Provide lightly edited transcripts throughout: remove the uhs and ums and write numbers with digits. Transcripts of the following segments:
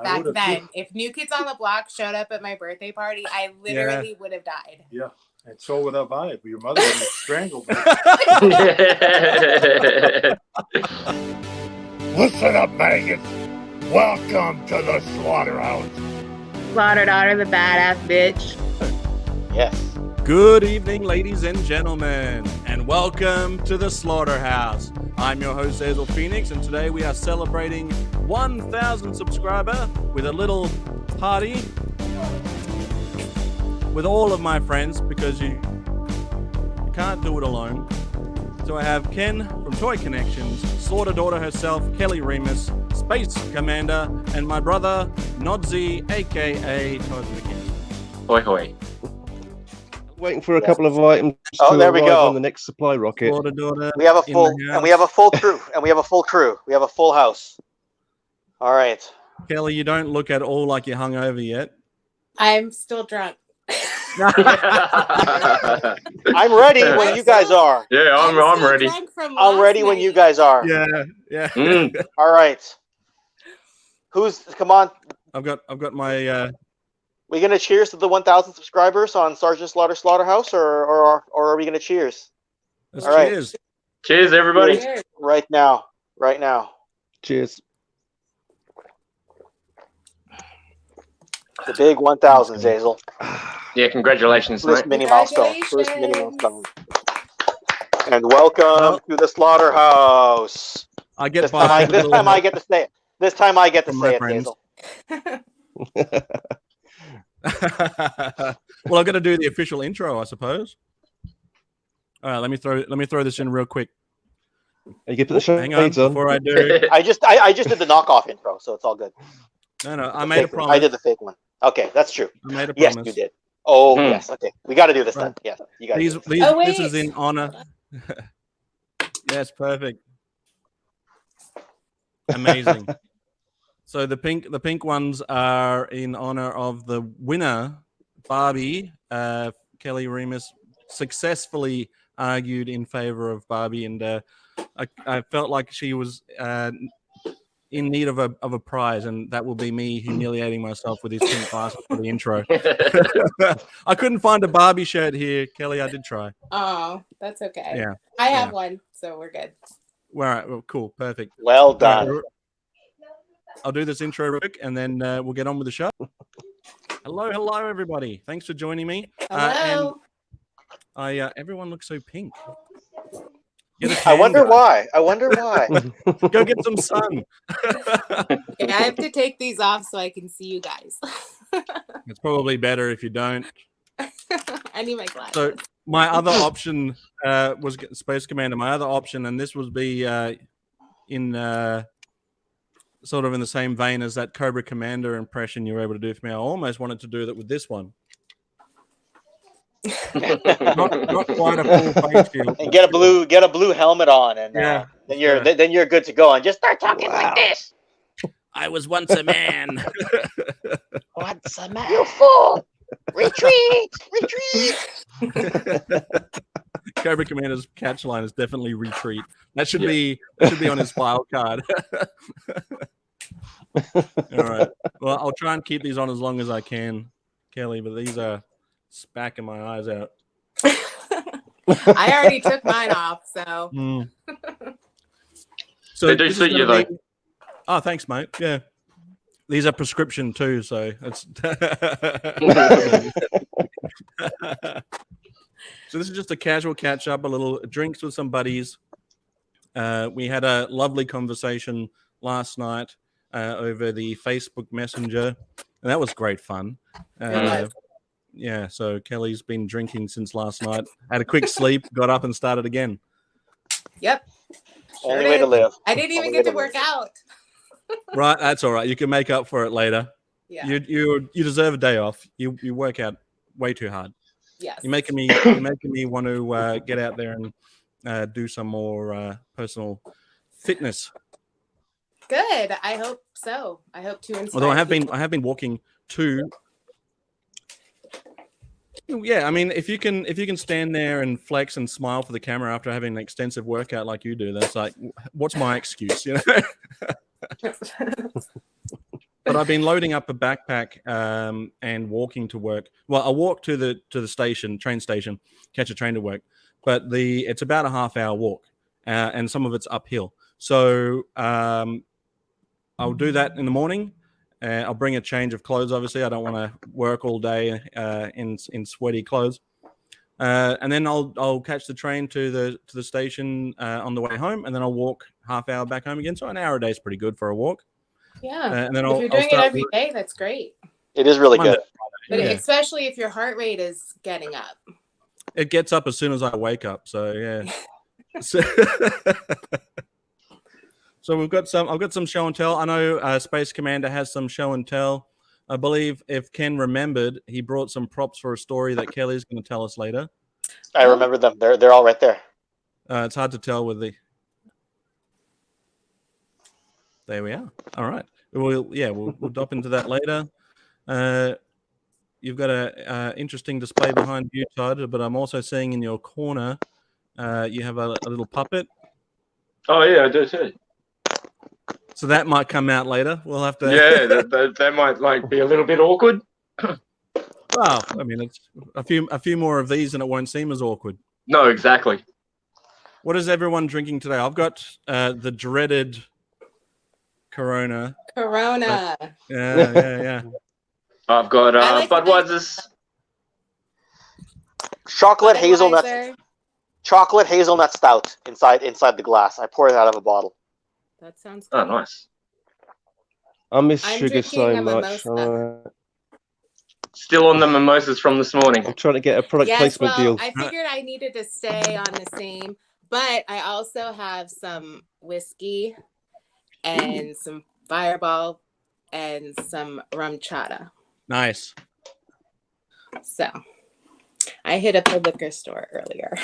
Back then, if New Kids on the Block showed up at my birthday party, I literally would have died. Yeah, and so would have I. Your mother would have strangled me. Listen up, maggots. Welcome to the Slaughterhouse. Slaughter daughter, the badass bitch. Yes. Good evening, ladies and gentlemen, and welcome to the Slaughterhouse. I'm your host, Hazel Phoenix, and today we are celebrating 1,000 subscriber with a little party with all of my friends because you can't do it alone. So I have Ken from Toykennections, Slaughter Daughter herself, Kelly Remus, Space Commander, and my brother, Noddzie, aka Todd Mackenzie. Hoi hoi. Waiting for a couple of items Oh, to there we arrive go. on the next supply rocket. Slaughter Daughter We have a full, in the and we have a full crew, and we have a full crew. We have a full house. All right. Kelly, you don't look at all like you're hungover yet. I'm still drunk. I'm ready when you guys are. Yeah, I'm ready. I'm ready when you guys are. Yeah. All right. Come on. I've got my We gonna cheers to the 1,000 subscribers on Sergeant Slaughterhouse, or are we gonna cheers? let's All right. cheers. Cheers, everybody. Cheers. Right now. Cheers. The big 1,000, Hazel. Yeah, congratulations, First mate. mini milestone. And welcome to the Slaughterhouse. I get This by. time I get to say it. This time I get to From say my it, friends. Hazel. Well, I've got to do the official intro, I suppose. All right, let me throw this in real quick. You get the show Hang on on. before I do. I just did the knockoff intro, so it's all good. No, I The made a fake one. promise. I did the fake one. Okay, that's true. I made a Yes, promise. you did. Oh, Hmm. yes. Okay, we got to do this Right. then. Yeah, you guys. These, Oh, this is wait. in honor. Yes, perfect. Amazing. So the pink ones are in honor of the winner, Barbie. Kelly Remus successfully argued in favor of Barbie, and I felt like she was in need of a prize, and that will be me humiliating myself with these pink glasses for the intro. I couldn't find a Barbie shirt here, Kelly. I did try. Oh, that's okay. Yeah. I have one, so we're good. All right. Well, cool. Perfect. Well done. I'll do this intro real quick, and then we'll get on with the show. Hello, everybody. Thanks for joining me. Hello. And everyone looks so pink. I wonder why. Go get some sun. Okay, I have to take these off so I can see you guys. It's probably better if you don't. I need my glasses. So my other option was Space Commander. My other option, and this would be in sort of in the same vein as that Cobra Commander impression you were able to do for me. I almost wanted to do that with this one. not quite a full face shield. And get a blue helmet on, and Yeah. then you're good to go. And just start talking like this. I was once a man. Once a man, you fool! Retreat! Cobra Commander's catch line is definitely retreat. That should be on his file card. All right. Well, I'll try and keep these on as long as I can, Kelly, but these are spacking my eyes out. I already took mine off, so. So They do this is suit you, gonna though. be- Oh, thanks, mate. Yeah. These are prescription too, so it's So this is just a casual catch up, a little drinks with some buddies. We had a lovely conversation last night over the Facebook Messenger, and that was great fun. Yeah, so Kelly's been drinking since last night. Had a quick sleep, got up and started again. Yep. Only way to live. I didn't even Only get way to work out. Right, that's all right. You can make up for it later. Yeah. You deserve a day off. You work out way too hard. Yes. You're making me want to get out there and do some more personal fitness. Good. I hope so. I hope to inspire. Although I people. have been walking too. Yeah, I mean, if you can stand there and flex and smile for the camera after having an extensive workout like you do, that's like, what's my excuse, you know? But I've been loading up a backpack and walking to work. Well, I walk to the train station, catch a train to work. But it's about a half-hour walk, and some of it's uphill. So I'll do that in the morning. I'll bring a change of clothes. Obviously, I don't want to work all day in sweaty clothes. And then I'll catch the train to the station on the way home, and then I'll walk half hour back home again. So an hour a day is pretty good for a walk. Yeah. And then if you're doing it every day, that's great. It is really good. But especially if your heart rate is getting up. It gets up as soon as I wake up. So yeah. So I've got some show and tell. I know Space Commander has some show and tell. I believe if Ken remembered, he brought some props for a story that Kelly's going to tell us later. I remember them. They're all right there. It's hard to tell with the. There we are. All right. We'll drop into that later. You've got a interesting display behind you, Todd, but I'm also seeing in your corner you have a little puppet. Oh yeah, I do too. So that might come out later. We'll have to. Yeah, that might be a little bit awkward. Well, I mean, it's a few more of these, and it won't seem as awkward. No, exactly. What is everyone drinking today? I've got the dreaded Corona. Corona. Yeah. I've got like Budweiser's. Chocolate Budweiser. hazelnut stout inside the glass. I pour it out of a bottle. That sounds good. Oh, nice. I miss I'm sugar drinking so a much. mimosa. Still on the mimosas from this morning. I'm trying to get a product placement deal. I figured I needed to stay on the same, but I also have some whiskey and some Fireball and some rum chata. Nice. So I hit up the liquor store earlier.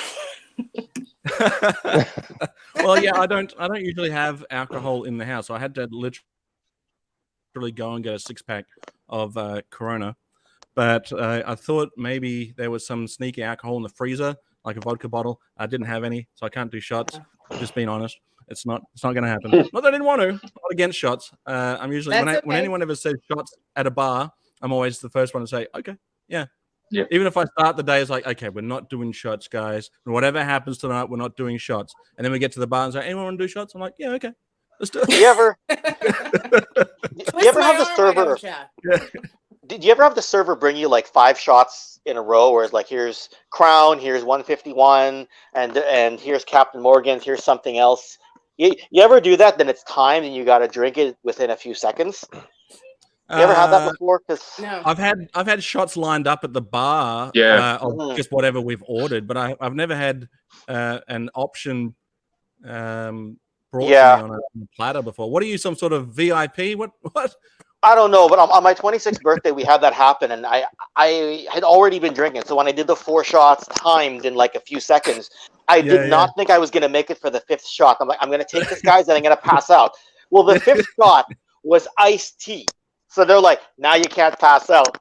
Well, yeah, I don't usually have alcohol in the house. So I had to literally go and get a 6-pack of Corona. But I thought maybe there was some sneaky alcohol in the freezer, like a vodka bottle. I didn't have any, so I can't do shots. Just being honest, it's not going to happen. Not that I didn't want to. I'm not against shots. I'm usually when anyone ever says shots at a bar, I'm always the first one to say, okay, yeah. Yeah. Even if I start the day, it's like, okay, we're not doing shots, guys. Whatever happens tonight, we're not doing shots. And then we get to the bar and say, anyone want to do shots? I'm like, yeah, okay, let's do it. Do you ever have the server? Did you ever have the server bring you like 5 shots in a row, where it's like, here's Crown, here's 151, and here's Captain Morgan's, here's something else? You ever do that? Then it's timed and you got to drink it within a few seconds. You ever had that before? No. I've had shots lined up at the bar, of just whatever we've ordered, but I've never had an option brought to me on a platter before. What are you, some sort of VIP? What? I don't know, but on my 26th birthday, we had that happen, and I had already been drinking. So when I did the 4 shots timed in like a few seconds, I did not think I was going to make it for the 5th shot. I'm like, I'm going to take this, guys, and I'm going to pass out. Well, the 5th shot was iced tea. So they're like, now you can't pass out.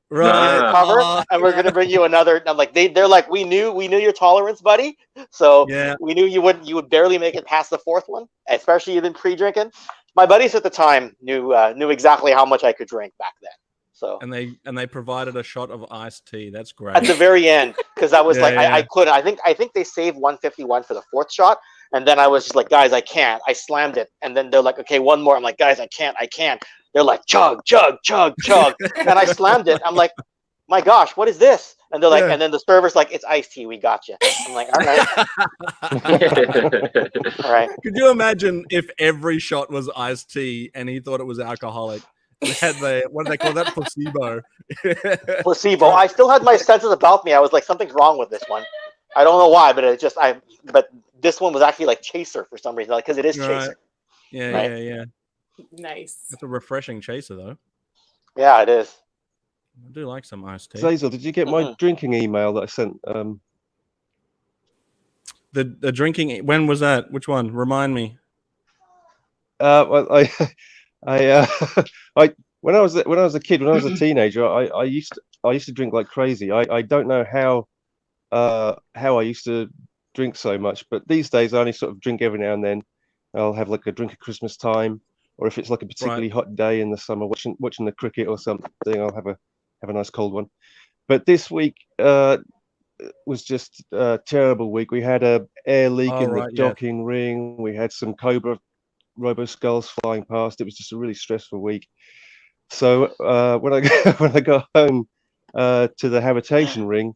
Right. Recover, and we're gonna bring you another. I'm like, they're like, we knew your tolerance, buddy. So we knew you would barely make it past the 4th one, especially you've been pre-drinking. My buddies at the time knew exactly how much I could drink back then. So and they provided a shot of iced tea. That's great. At the very end, because I was I couldn't. I think they saved 151 for the 4th shot, and then I was just like, guys, I can't. I slammed it, and then they're like, okay, one more. I'm like, guys, I can't. They're like, chug, chug, chug, chug. And I slammed it. I'm like, my gosh, what is this? And they're like, and then the server's like, it's iced tea. We got you. I'm like, all right. All right. Could you imagine if every shot was iced tea and he thought it was alcoholic? What do they call that? Placebo. Placebo. I still had my senses about me. I was like, something's wrong with this one. I don't know why, but but this one was actually like chaser for some reason, like, because it is chaser. Yeah. Nice. It's a refreshing chaser, though. Yeah, it is. I do like some iced tea. Zazel, did you get my drinking email that I sent? The drinking. When was that? Which one? Remind me. Well, when I was a kid, when I was a teenager, I used to drink like crazy. I don't know how I used to drink so much, but these days I only sort of drink every now and then. I'll have like a drink at Christmas time, or if it's like a particularly hot day in the summer, watching the cricket or something, I'll have a nice cold one. But this week was just a terrible week. We had a air leak in the docking ring. We had some Cobra Robo Skulls flying past. It was just a really stressful week. So when I got home to the habitation ring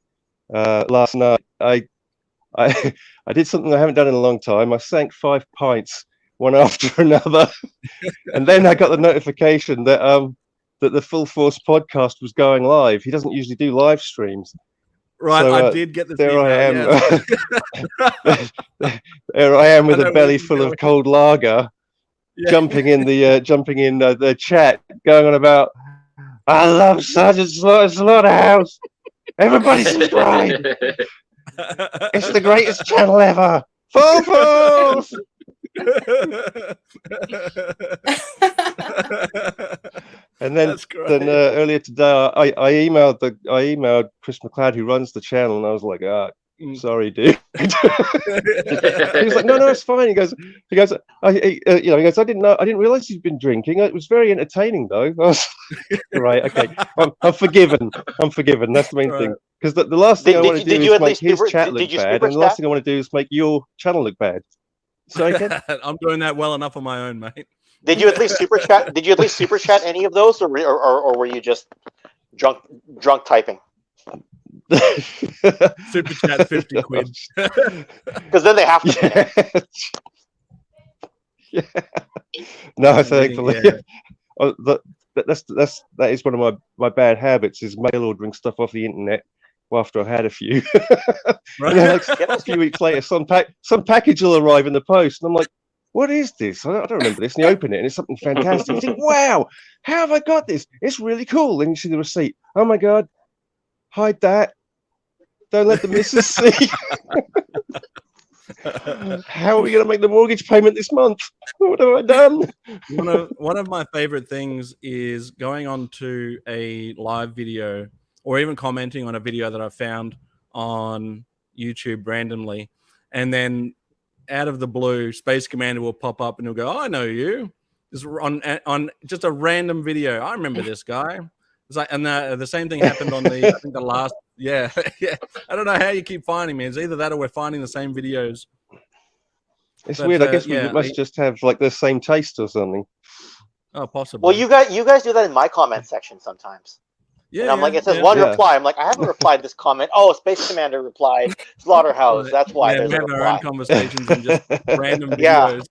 last night, I did something I haven't done in a long time. I sank 5 pints one after another, and then I got the notification that that the Full Force podcast was going live. He doesn't usually do live streams. Right, So, I did get this. There email, I am. Yeah. There I am with a belly full of cold lager, jumping in the chat, going on about, I love Sergeant Slaughterhouse. Everybody subscribe. It's the greatest channel ever. Full Force. And then earlier today, I emailed Chris McLeod, who runs the channel, and I was like, sorry, dude. He was like, no, it's fine. He goes, I didn't realize you'd been drinking. It was very entertaining, though. I was right, okay, I'm forgiven. That's the main thing. Because the last thing I want to do is make his chat look bad, and the last thing I want to do is make your channel look bad. So I'm doing that well enough on my own, mate. Did you at least super chat? Did you at least super chat any of those, or were you just drunk typing? Super chat 50 quid. Because then they have to. Yeah. No, thankfully. Yeah. That is one of my bad habits, is mail ordering stuff off the internet after I've had a few. Right. And then, like, a few weeks later, some package will arrive in the post, and I'm like, what is this? I don't remember this. And you open it, and it's something fantastic. You think, wow, how have I got this? It's really cool. Then you see the receipt. Oh my God, hide that. Don't let the missus see. How are we going to make the mortgage payment this month? What have I done? One of my favorite things is going on to a live video, or even commenting on a video that I found on YouTube randomly, and then out of the blue, Space Commander will pop up and he'll go, "Oh, I know you." Just on just a random video. I remember this guy. It's like, and the same thing happened on I think the last. Yeah. I don't know how you keep finding me. It's either that or we're finding the same videos. It's weird. I guess we must just have like the same taste or something. Oh, possibly. Well, you guys do that in my comment section sometimes. Yeah, and I'm like, it says one reply. I'm like, I haven't replied this comment. Oh, Space Commander replied Slaughterhouse. That's why there's we have a our reply. own conversations and just random videos.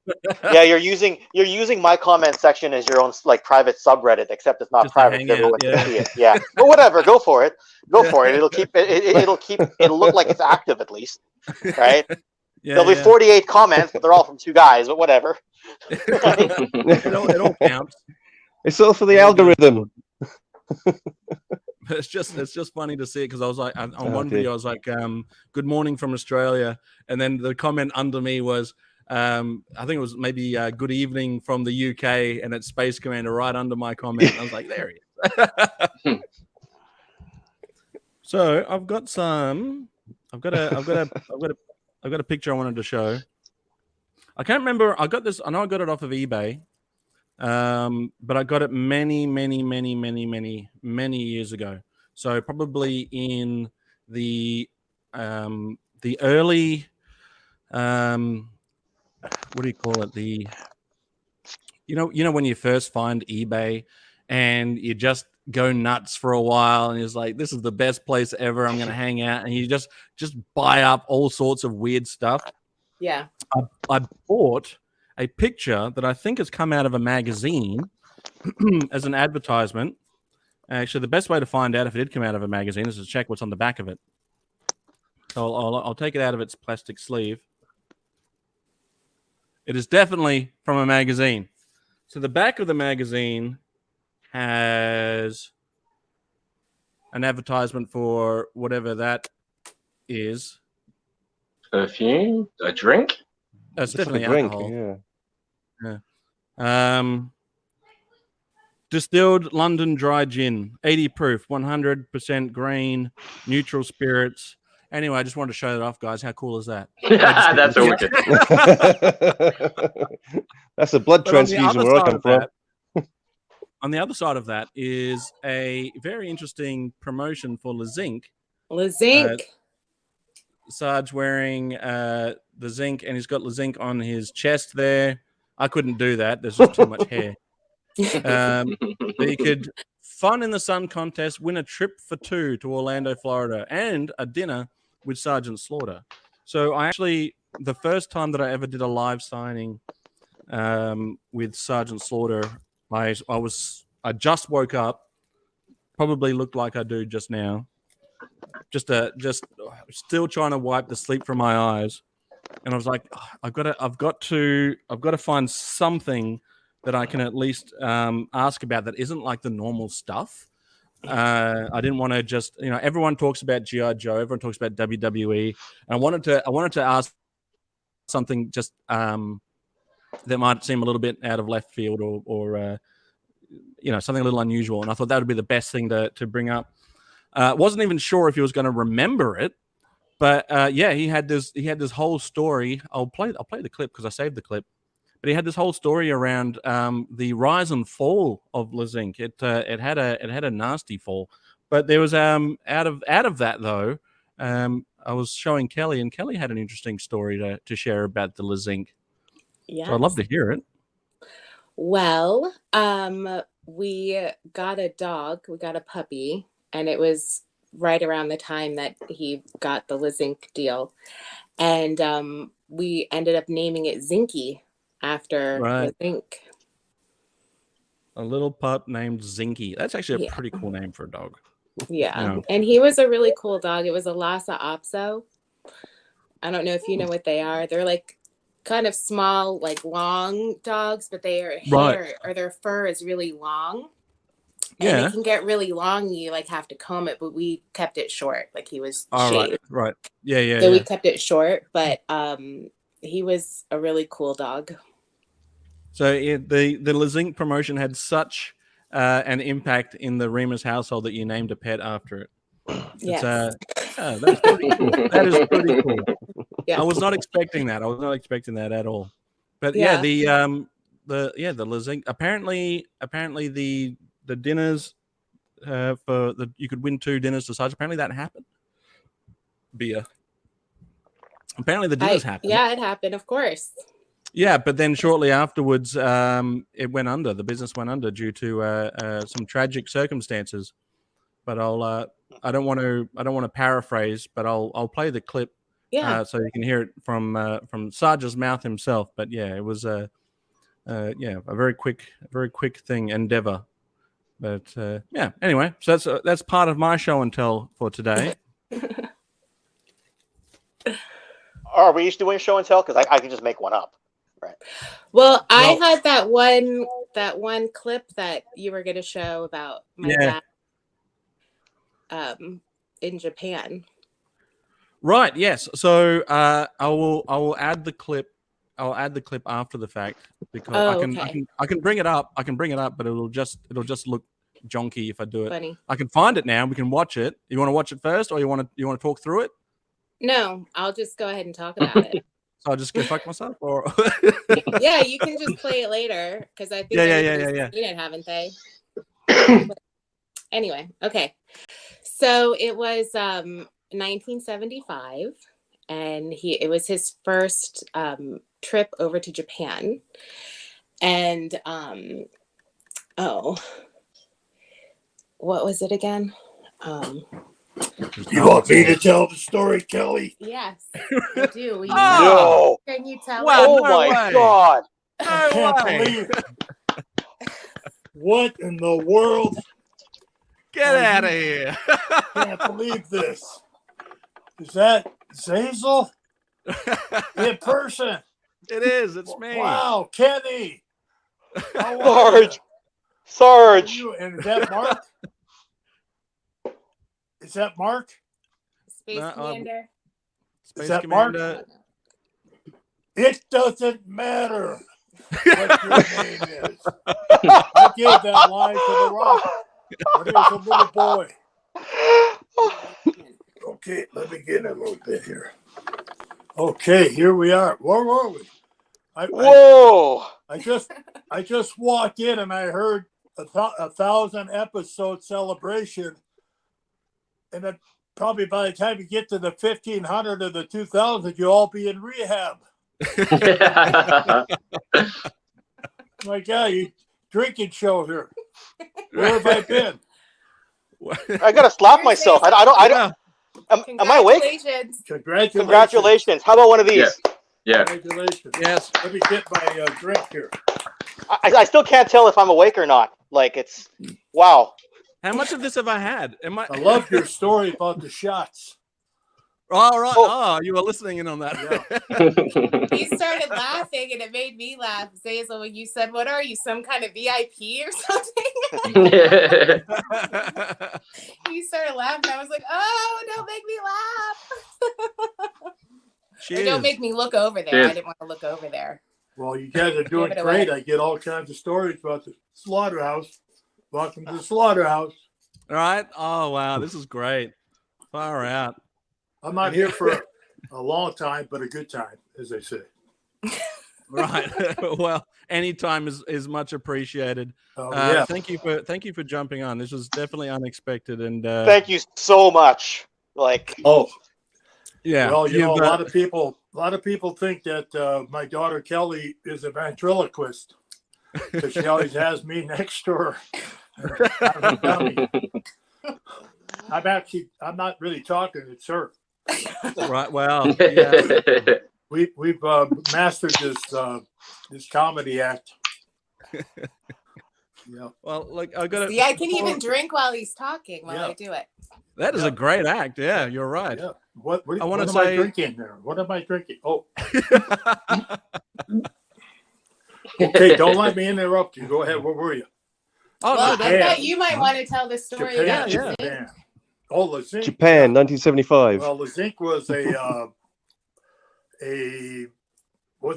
Yeah, you're using my comment section as your own like private subreddit, except it's not just private. Everyone can see it. Yeah, but whatever. Go for it. It'll look like it's active at least, right? Yeah, there'll be 48 comments, but they're all from 2 guys. But whatever. it all counts. It's all for the algorithm. It's just funny to see it, because I was like, on one video I was like, good morning from Australia, and then the comment under me was I think it was maybe good evening from the UK, and it's Space Commander right under my comment. I was like, there he is. So I've got a picture I wanted to show. I can't remember. I got this. I know I got it off of eBay. But I got it many years ago. So probably in the early, what do you call it? You know when you first find eBay and you just go nuts for a while, and it's like, this is the best place ever. I'm going to hang out, and you just buy up all sorts of weird stuff. Yeah. I bought a picture that I think has come out of a magazine as an advertisement. Actually, the best way to find out if it did come out of a magazine is to check what's on the back of it. So I'll take it out of its plastic sleeve. It is definitely from a magazine. So the back of the magazine has an advertisement for whatever that is. Perfume? A drink? It's definitely like a drink, alcohol. Yeah. Distilled London dry gin, 80 proof, 100% grain, neutral spirits. Anyway, I just wanted to show that off, guys. How cool is that? That's all wicked. That's a blood But on the transfusion other where I side come of from. that- On the other side of that is a very interesting promotion for ZINC. ZINC. Sarge wearing the ZINC, and he's got the ZINC on his chest there. I couldn't do that. There's just too much hair. But you could Fun in the Sun contest, win a trip for two to Orlando, Florida, and a dinner with Sergeant Slaughter. So I actually, the first time that I ever did a live signing with Sergeant Slaughter, I just woke up, probably looked like I do just now, just still trying to wipe the sleep from my eyes, and I was like, I've got to find something that I can at least ask about that isn't like the normal stuff. I didn't want to just, everyone talks about G.I. Joe, everyone talks about WWE, and I wanted to ask something just that might seem a little bit out of left field or something a little unusual, and I thought that would be the best thing to bring up. Wasn't even sure if he was going to remember it, but he had this whole story. I'll play the clip because I saved the clip. But he had this whole story around the rise and fall of ZINC. It had a nasty fall, but there was out of that though. I was showing Kelly, and Kelly had an interesting story to share about the ZINC. Yeah, so I'd love to hear it. Well, we got a dog. We got a puppy, and it was right around the time that he got the ZINC deal, and we ended up naming it Zinky. After ZINC. A little pup named Zinky. That's actually a pretty cool name for a dog. Yeah. And he was a really cool dog. It was a Lhasa Apso. I don't know if you know what they are. They're like kind of small, like long dogs, but their hair or their fur is really long. And it can get really long. You like have to comb it, but we kept it short. Like he was shaved. Right. Yeah. So we kept it short, but he was a really cool dog. So the ZINC promotion had such an impact in the Remus household that you named a pet after it. Yes. That's pretty cool. That is pretty cool. Yeah. I was not expecting that. I was not expecting that at all. But the ZINC apparently the dinners you could win 2 dinners to Sarge. Apparently that happened. Beer. Apparently the dinners happened. Yeah, it happened, of course. Yeah, but then shortly afterwards, it went under. The business went under due to some tragic circumstances. But I don't want to paraphrase, but I'll play the clip. Yeah. So you can hear it from Sarge's mouth himself. But yeah, it was a very quick endeavor. But anyway, so that's part of my show and tell for today. Are we each doing show and tell? Because I can just make one up. Right. Well, I had that one clip that you were going to show about my dad in Japan. Right. Yes. So I will add the clip. I'll add the clip after the fact because I can bring it up. But it'll just look jonky if I do it. Funny. I can find it now. We can watch it. You want to watch it first, or you want to talk through it? No, I'll just go ahead and talk about it. So I'll just go fuck myself, or yeah, you can just play it later because I think yeah. seen it, haven't they? Anyway, okay. So it was 1975, and it was his first trip over to Japan, and what was it again? You want me to tell the story, Kelly? Yes, I do. No. Can you tell? Wow, Oh my God! I can't believe it. What in the world? Get out of here! Can't believe this. Is that Zazel in person? It is. It's me. Wow, Kenny. Sarge. And is that Mark? Is that Mark? Space Commander. Is that Commander? Mark? It doesn't matter what your name is. I gave that line to The Rock when he was a little boy. Okay, let me get in a little bit here. Okay, here we are. Where were we? Whoa! I just walked in and I heard a 1,000 episode celebration, and then probably by the time you get to the 1,500 or the 2,000, you'll all be in rehab. My God, you drinking show here. Where have I been? I gotta slap myself. I don't. Am I awake? Congratulations. How about one of these? Yeah. Congratulations. Yes. Let me get my drink here. I still can't tell if I'm awake or not. Like, it's wow. How much of this have I had? I love your story about the shots. All right. Oh, you were listening in on that. Yeah. He started laughing, and it made me laugh. Zazel, when you said, "What are you, some kind of VIP or something?" He started laughing. I was like, "Oh, don't make me laugh!" Or don't make me look over there. I didn't want to look over there. Well, you guys are doing great. I get all kinds of stories about the Slaughterhouse. Welcome to the Slaughterhouse. All right. Oh wow, this is great. Far out. I'm not here for a long time, but a good time, as they say. Right. Well, any time is much appreciated. Yeah. Thank you for jumping on. This was definitely unexpected, and thank you so much. Like, yeah. Well, you know, a lot of people think that my daughter Kelly is a ventriloquist because she always has me next to her. I'm not really talking. It's her. Right. Well, yeah. We've mastered this comedy act. Yeah. Well, like I got. Yeah, I can even drink while he's talking while I do it. That is a great act. Yeah, you're right. Yeah. What I want to am say. I drinking there? What am I drinking? Oh. Okay, don't let me interrupt you. Go ahead. Where were you? Oh, well, I thought you might want to tell the story. Japan. Oh, the ZINC. Japan, 1975. Well, the ZINC was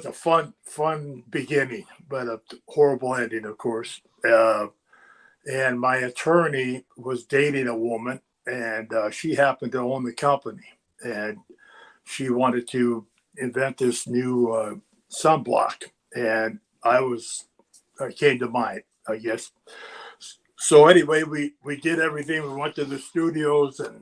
a fun beginning, but a horrible ending, of course. And my attorney was dating a woman, and she happened to own the company, and she wanted to invent this new sunblock, and I came to mind, I guess. So anyway, we did everything. We went to the studios and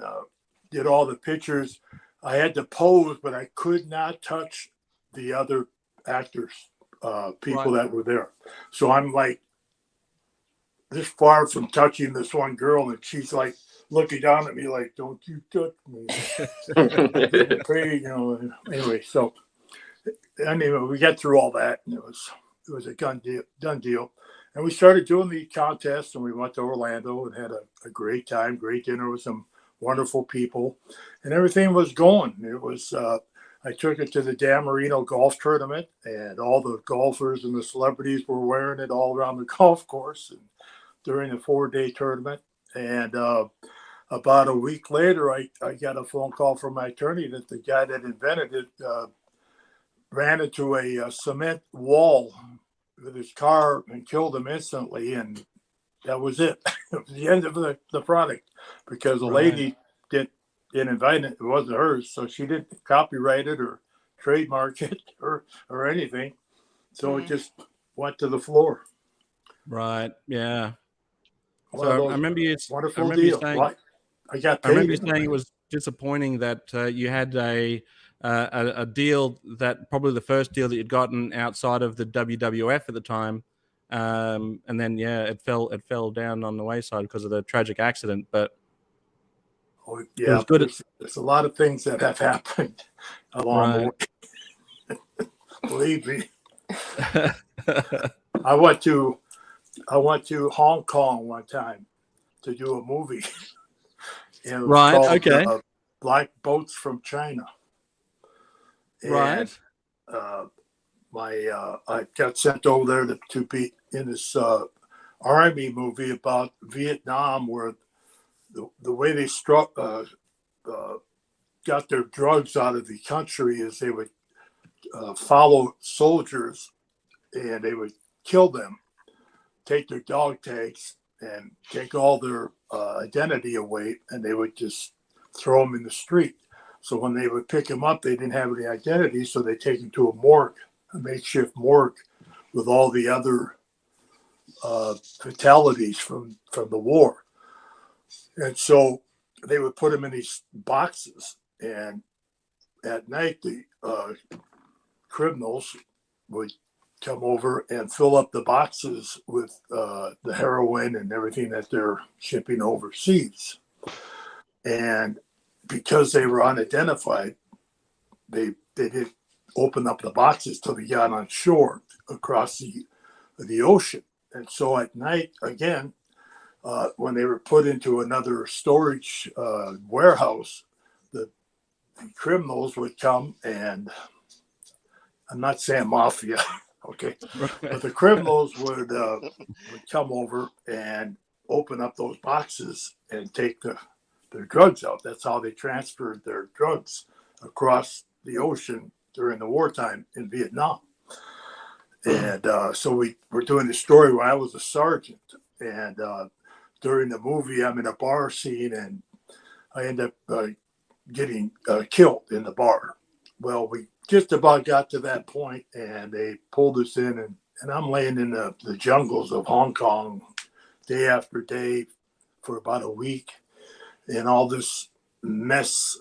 did all the pictures. I had to pose, but I could not touch the other actors, people that were there. So I'm like this far from touching this one girl, and she's like looking down at me like, "Don't you touch me." Anyway, so anyway, we got through all that, and it was a done deal. And we started doing the contest, and we went to Orlando and had a great time, great dinner with some wonderful people, and everything was going. It was I took it to the Dan Marino golf tournament, and all the golfers and the celebrities were wearing it all around the golf course and during the 4-day tournament. And about a week later, I got a phone call from my attorney that the guy that invented it ran into a cement wall with his car and killed him instantly, and that was it. It was the end of the product, because the lady didn't invite it. It wasn't hers, so she didn't copyright it or trademark it or anything. So it just went to the floor. Right. Yeah. So I remember you. Wonderful I remember deal. you saying, I got paid. I remember you saying it was disappointing that you had a deal, that probably the first deal that you'd gotten outside of the WWF at the time, and then it fell down on the wayside because of the tragic accident. But it was good. There's a lot of things that have happened along the way. Believe me. I went to Hong Kong one time to do a movie. It was called, Black Boats from China. And, I got sent over there to be in this army movie about Vietnam, where the way they got their drugs out of the country is they would follow soldiers, and they would kill them, take their dog tags, and take all their identity away, and they would just throw him in the street. So when they would pick him up, they didn't have any identity, so they take him to a morgue, a makeshift morgue, with all the other fatalities from the war. And so they would put him in these boxes, and at night the criminals would come over and fill up the boxes with the heroin and everything that they're shipping overseas. And because they were unidentified, they didn't open up the boxes till they got on shore across the ocean. And so at night, again, when they were put into another storage warehouse, the criminals would come, and I'm not saying mafia, okay, but the criminals would come over and open up those boxes and take their drugs out. That's how they transferred their drugs across the ocean during the wartime in Vietnam. And so we were doing the story where I was a sergeant, and during the movie, I'm in a bar scene, and I end up getting killed in the bar. Well, we just about got to that point, and they pulled us in, and I'm laying in the jungles of Hong Kong day after day for about a week, and all this mess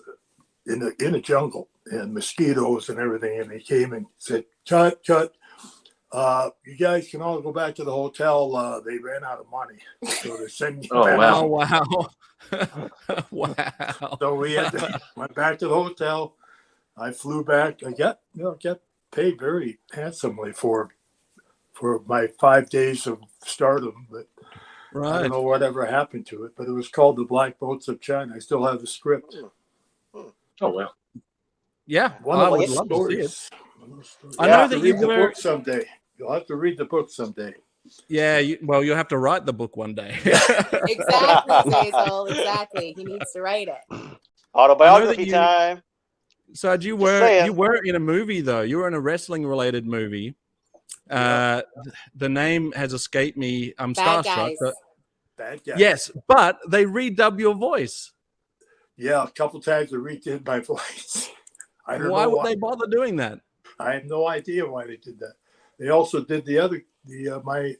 in the jungle and mosquitoes and everything. And they came and said, cut. You guys can all go back to the hotel. They ran out of money, so they're sending you back. Oh, wow. Wow. So we went back to the hotel. I flew back. I got paid very handsomely for my 5 days of stardom, but I don't know whatever happened to it. But it was called The Black Boats of China. I still have the script. Oh, well. Yeah, I would love to see it. I know that you read the book someday. You'll have to read the book someday. Yeah, you'll have to write the book one day. Exactly, Zazel. Exactly. He needs to write it. Autobiography time. So you were in a movie, though. You were in a wrestling related movie. The name has escaped me. I'm Bad starstruck. Guys. Bad Guys. Yes, but they redub your voice. Yeah, a couple times they redid my voice. I don't know why would they bother doing that? I have no idea why they did that. They also did my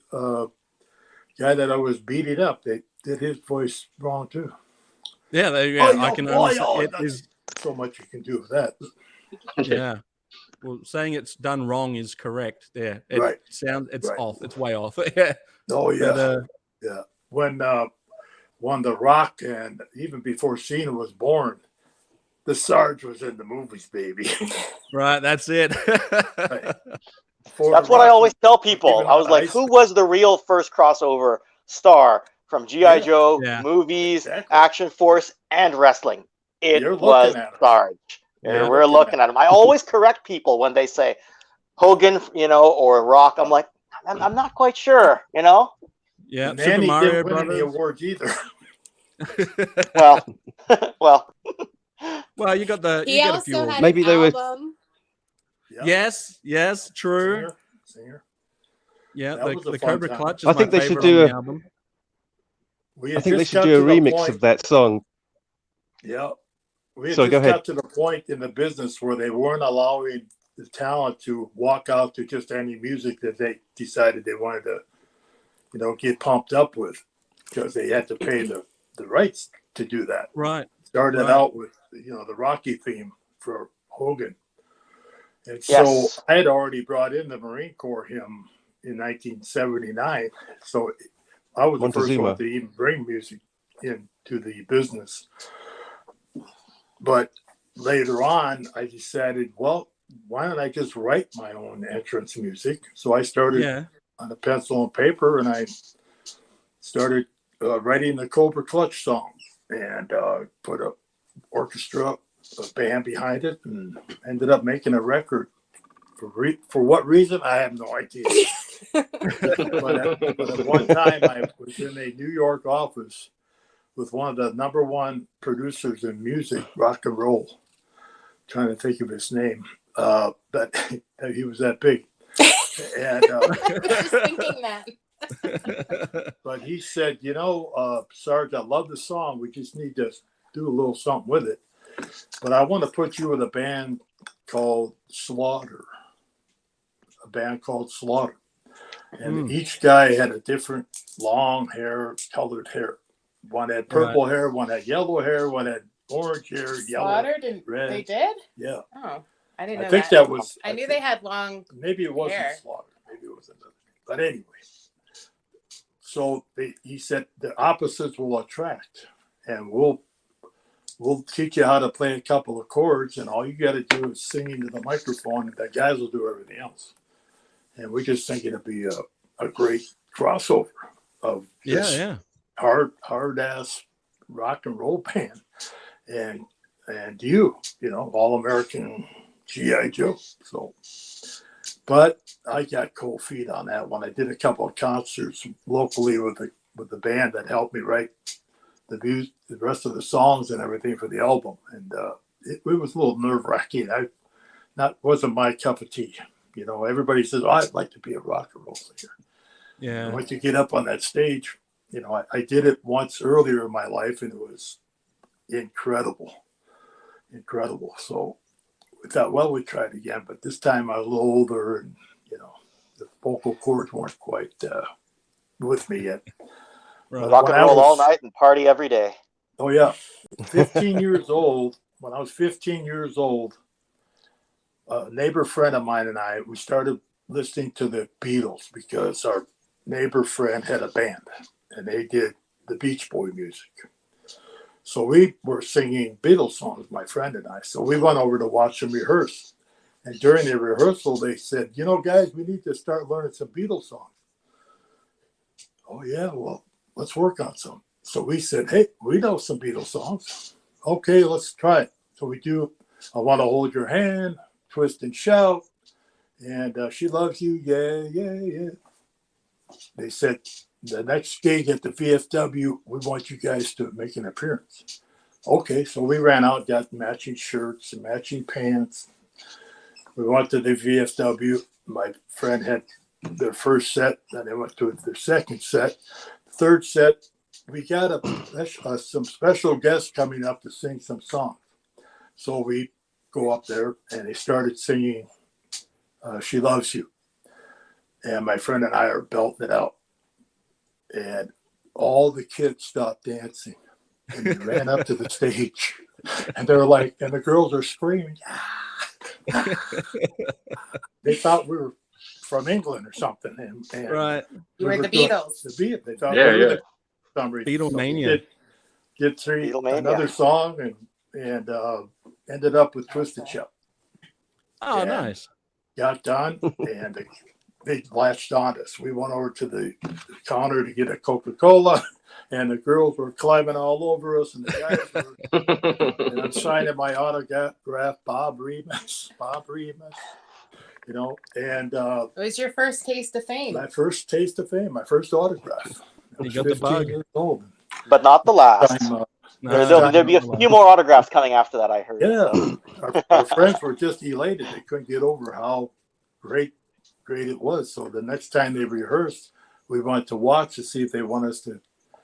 guy that I was beating up. They did his voice wrong too. Yeah, I can understand. It is so much you can do with that. Yeah. Well, saying it's done wrong is correct. Yeah. It's off. It's way off. Yeah. Oh yeah. Yeah. When The Rock, and even before Cena was born, the Sarge was in the movies, baby. Right. That's it. Right. That's what I always tell people. I was like, who was the real first crossover star from G.I. Joe, movies, Action Force, and wrestling? It was Sarge. Yeah, we're looking at him. I always correct people when they say Hogan, or Rock. I'm like, I'm not quite sure, Yeah, and Super Mario didn't win Brothers. any awards either. Well, you got the. He you got also a few had Maybe an they were. album. Yes, true. Singer. Yeah, That the Cobra time. Clutch is I think my they should favorite do on the album. I think they should do a remix of that song. Yeah. We had Sorry, go ahead. got to the point in the business where they weren't allowing the talent to walk out to just any music that they decided they wanted to, get pumped up with, because they had to pay the rights to do that. Right. Started out with, the Rocky theme for Hogan. And so I had already brought in the Marine Corps hymn in 1979. So I was the first one to even bring music into the business. But later on, I decided, well, why don't I just write my own entrance music? So I started on a pencil and paper, and I started writing the Cobra Clutch song, and put a orchestra, a band behind it, and ended up making a record. For what reason, I have no idea. but at one time, I was in a New York office with one of the number one producers in music, rock and roll. Trying to think of his name, but he was that big. And I was thinking that. but he said, Sarge, I love the song. We just need to do a little something with it. But I want to put you with a band called Slaughter. A band called Slaughter. And each guy had a different long hair, colored hair. One had purple hair, one had yellow hair, one had orange hair, yellow, red. They did? Yeah. Oh, I didn't know I think that. that was. I knew they had long. Maybe it wasn't hair. Slaughter. Maybe it was another. But anyway. So he said the opposites will attract, and we'll teach you how to play a couple of chords, and all you got to do is sing into the microphone, and the guys will do everything else. And we just think it'd be a great crossover of hard ass rock and roll band, and you know, all American G.I. Joe. So, but I got cold feet on that one. I did a couple of concerts locally with the band that helped me write the rest of the songs and everything for the album, and it was a little nerve wracking. Wasn't my cup of tea. You know, everybody says, I'd like to be a rock and roll singer. Yeah. And once you get up on that stage, you know, I did it once earlier in my life, and it was incredible. So we thought, well, we tried again, but this time I was a little older, and, you know, the vocal cords weren't quite with me yet. Right. Rock and roll all night and party every day. Oh, yeah. 15 years old, when I was 15 years old, a neighbor friend of mine and I, we started listening to the Beatles because our neighbor friend had a band and they did the Beach Boy music. So we were singing Beatles songs, my friend and I. So we went over to watch them rehearse. And during the rehearsal, they said, you know, guys, we need to start learning some Beatles songs. Oh, yeah, well, let's work on some. So we said, hey, we know some Beatles songs. Okay, let's try it. So we do I Want to Hold Your Hand, Twist and Shout, and She Loves You, yeah, yeah, yeah. They said, the next gig at the VFW, we want you guys to make an appearance. Okay, so we ran out, got matching shirts and matching pants. We went to the VFW. My friend had their first set, then they went to their second set. Third set, we got some special guests coming up to sing some songs. So we go up there, and they started singing She Loves You. And my friend and I are belting it out. And all the kids stopped dancing and they ran up to the stage. And they're like, and the girls are screaming. They thought we were from England or something. And right. You were the Beatles. They thought we were the Beatlemania. Did another song and ended up with Twist and Shout. Oh, and nice. Got done, and they latched on us. We went over to the counter to get a Coca-Cola, and the girls were climbing all over us, and the guys were and I'm signing my autograph, Bob Remus, you know, and it was your first taste of fame. My first taste of fame, my first autograph. I was 15 years old. But not the last. There'll be a few more autographs coming after that, I heard. Yeah, our friends were just elated. They couldn't get over how great it was. So the next time they rehearsed, we went to watch to see if they want us to.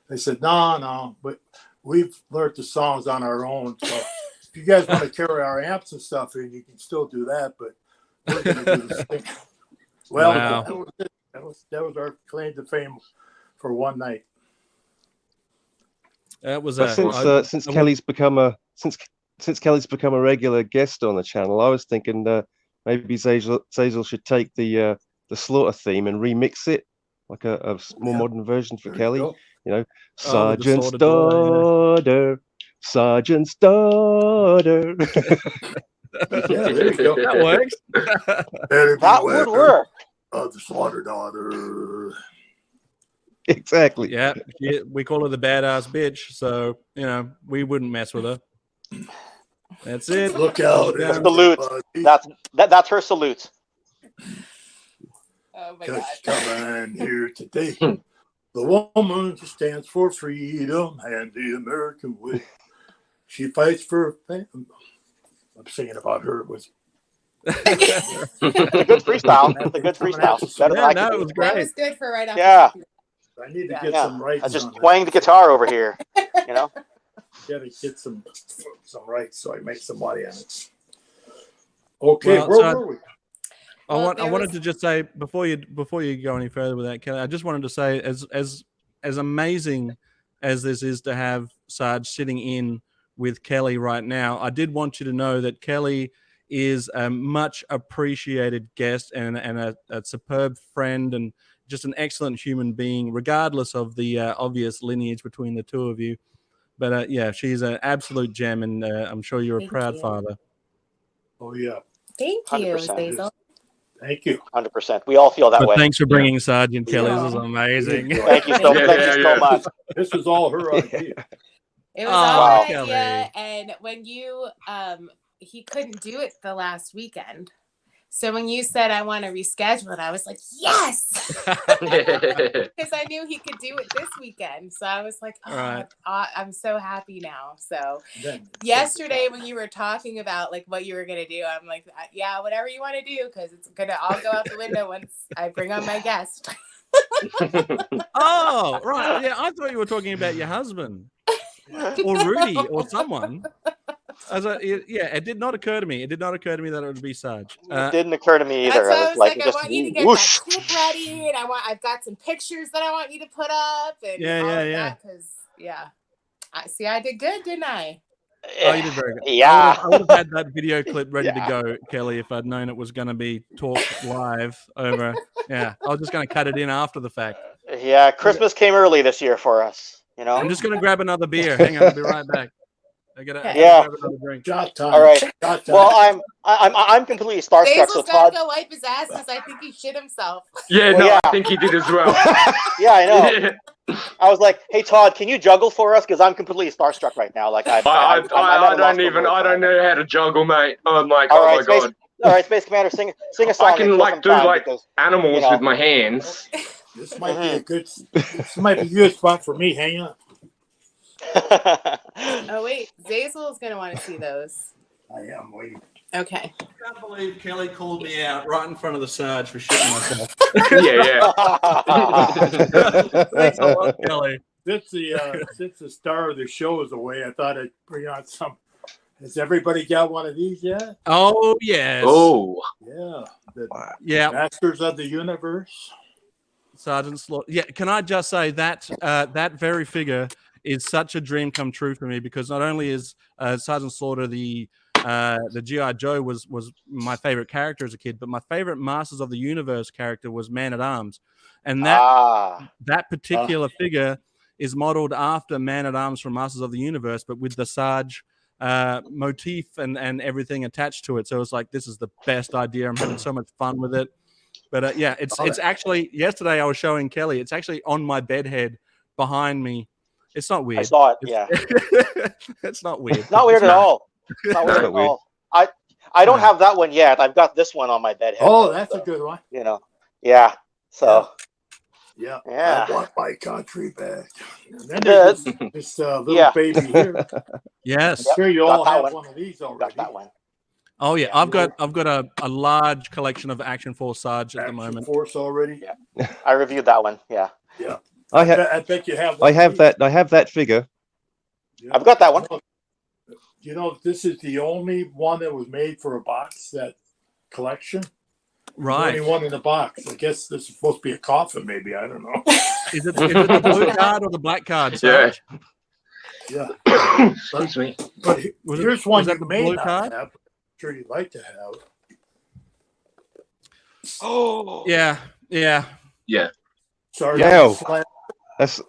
They said, no, but we've learned the songs on our own. So if you guys want to carry our amps and stuff in, you can still do that. But we're going to do this thing. Well, wow. that was our claim to fame for one night. That was since Kelly's become a regular guest on the channel, I was thinking maybe Zazel should take the Slaughter theme and remix it like a more modern version for Kelly. You know, Sergeant's daughter, Sergeant's daughter. Yeah, there you go. That works. That would work. The Slaughter daughter. Exactly. Yeah, we call her the badass bitch, so you know we wouldn't mess with her. That's it. Look out! Salute. That's her salute. Oh my God! Coming here today, the woman just stands for freedom and the American way. She fights for. I'm singing about her. It was. It's a good freestyle. It's a good freestyle. It was great. That was good for right after. Yeah. I need to get some rights. I just twang the guitar over here, you know. gotta get some rights so I make some money on it. Okay, Well, where were we? I wanted to just say before you go any further with that, Kelly, I just wanted to say as amazing as this is to have Sarge sitting in with Kelly right now, I did want you to know that Kelly is a much appreciated guest and a superb friend and just an excellent human being, regardless of the obvious lineage between the two of you. But yeah, she's an absolute gem, and I'm sure you're a proud father. Oh yeah. Thank you, 100%. Basil. Thank you. 100%. We all feel that But way. thanks for bringing Sergeant Kelly. Yeah. This is amazing. Thank you so much. This was all her idea. It was all Wow. my idea, and when you he couldn't do it the last weekend. So when you said I want to reschedule it, I was like, yes, because I knew he could do it this weekend. So I was like, oh, Right. I'm so happy now. So yesterday when you were talking about like what you were gonna do, I'm like, yeah, whatever you want to do, because it's gonna all go out the window once I bring on my guest. Oh, right. Yeah, I thought you were talking about your husband or Rudy or someone. It did not occur to me. It did not occur to me that it would be Sarge. It didn't occur to me either. That's why I was like, I just want you to get whoosh. that clip ready, and I've got some pictures that I want you to put up, and because I did good, didn't I? Oh, you did very good. Yeah. I would have had that video clip ready to go, Kelly, if I'd known it was going to be talked live over. Yeah, I was just going to cut it in after the fact. Yeah, Christmas came early this year for us. You know. I'm just going to grab another beer. Hang on, I'll be right back. I gotta grab another drink. Shot time. All right. Shot time. Well, I'm completely starstruck. Basil's So gotta Todd, go wipe his ass because I think he shit himself. I think he did as well. Yeah, I know. I was like, hey Todd, can you juggle for us? Because I'm completely starstruck right now. Like I don't know how to juggle, mate. I'm like, all oh right, my Space, god. All right, Space Commander, sing a song. I can like do like animals with my hands. This might be a good. This might be a good spot for me. Hang on. Oh wait, Basil is gonna want to see those. I am waiting. Okay. I can't believe Kelly called me out right in front of the Sarge for shitting myself. Thanks a lot, Kelly. Since the star of the show is away, I thought I'd bring on some. Has everybody got one of these yet? Oh yes. Oh yeah. Masters of the Universe. Sergeant Slaughter. Yeah. Can I just say that that very figure is such a dream come true for me, because not only is Sergeant Slaughter the G.I. Joe was my favorite character as a kid, but my favorite Masters of the Universe character was Man at Arms, and that particular figure is modeled after Man at Arms from Masters of the Universe, but with the Sarge motif and everything attached to it. So it's like, this is the best idea. I'm having so much fun with it. But it's actually, yesterday I was showing Kelly, it's actually on my bed head behind me. It's not weird. I saw it. It's not weird. Not weird at all. Not weird at all. I don't have that one yet. I've got this one on my bed head. Oh, that's a good one. You know. Yeah. So. Yeah. Yeah. I want my country back. And then there's this little baby here. Yes. I'm sure you all have one of these already. Got that one. Oh yeah, I've got a large collection of Action Force Sarge at the moment. Action Force already. Yeah. I reviewed that one. Yeah. Yeah. I bet you have. I have that figure. Yeah. I've got that one. You know, this is the only one that was made for a box set collection. Right. The only one in the box. I guess this is supposed to be a coffin, maybe. I don't know. Is it the blue card or the black card, Sarge? Yeah. Excuse me. But here's one that you the may blue not card? have. I'm sure you'd like to have. Oh. Yeah. Sorry. Yeah. That's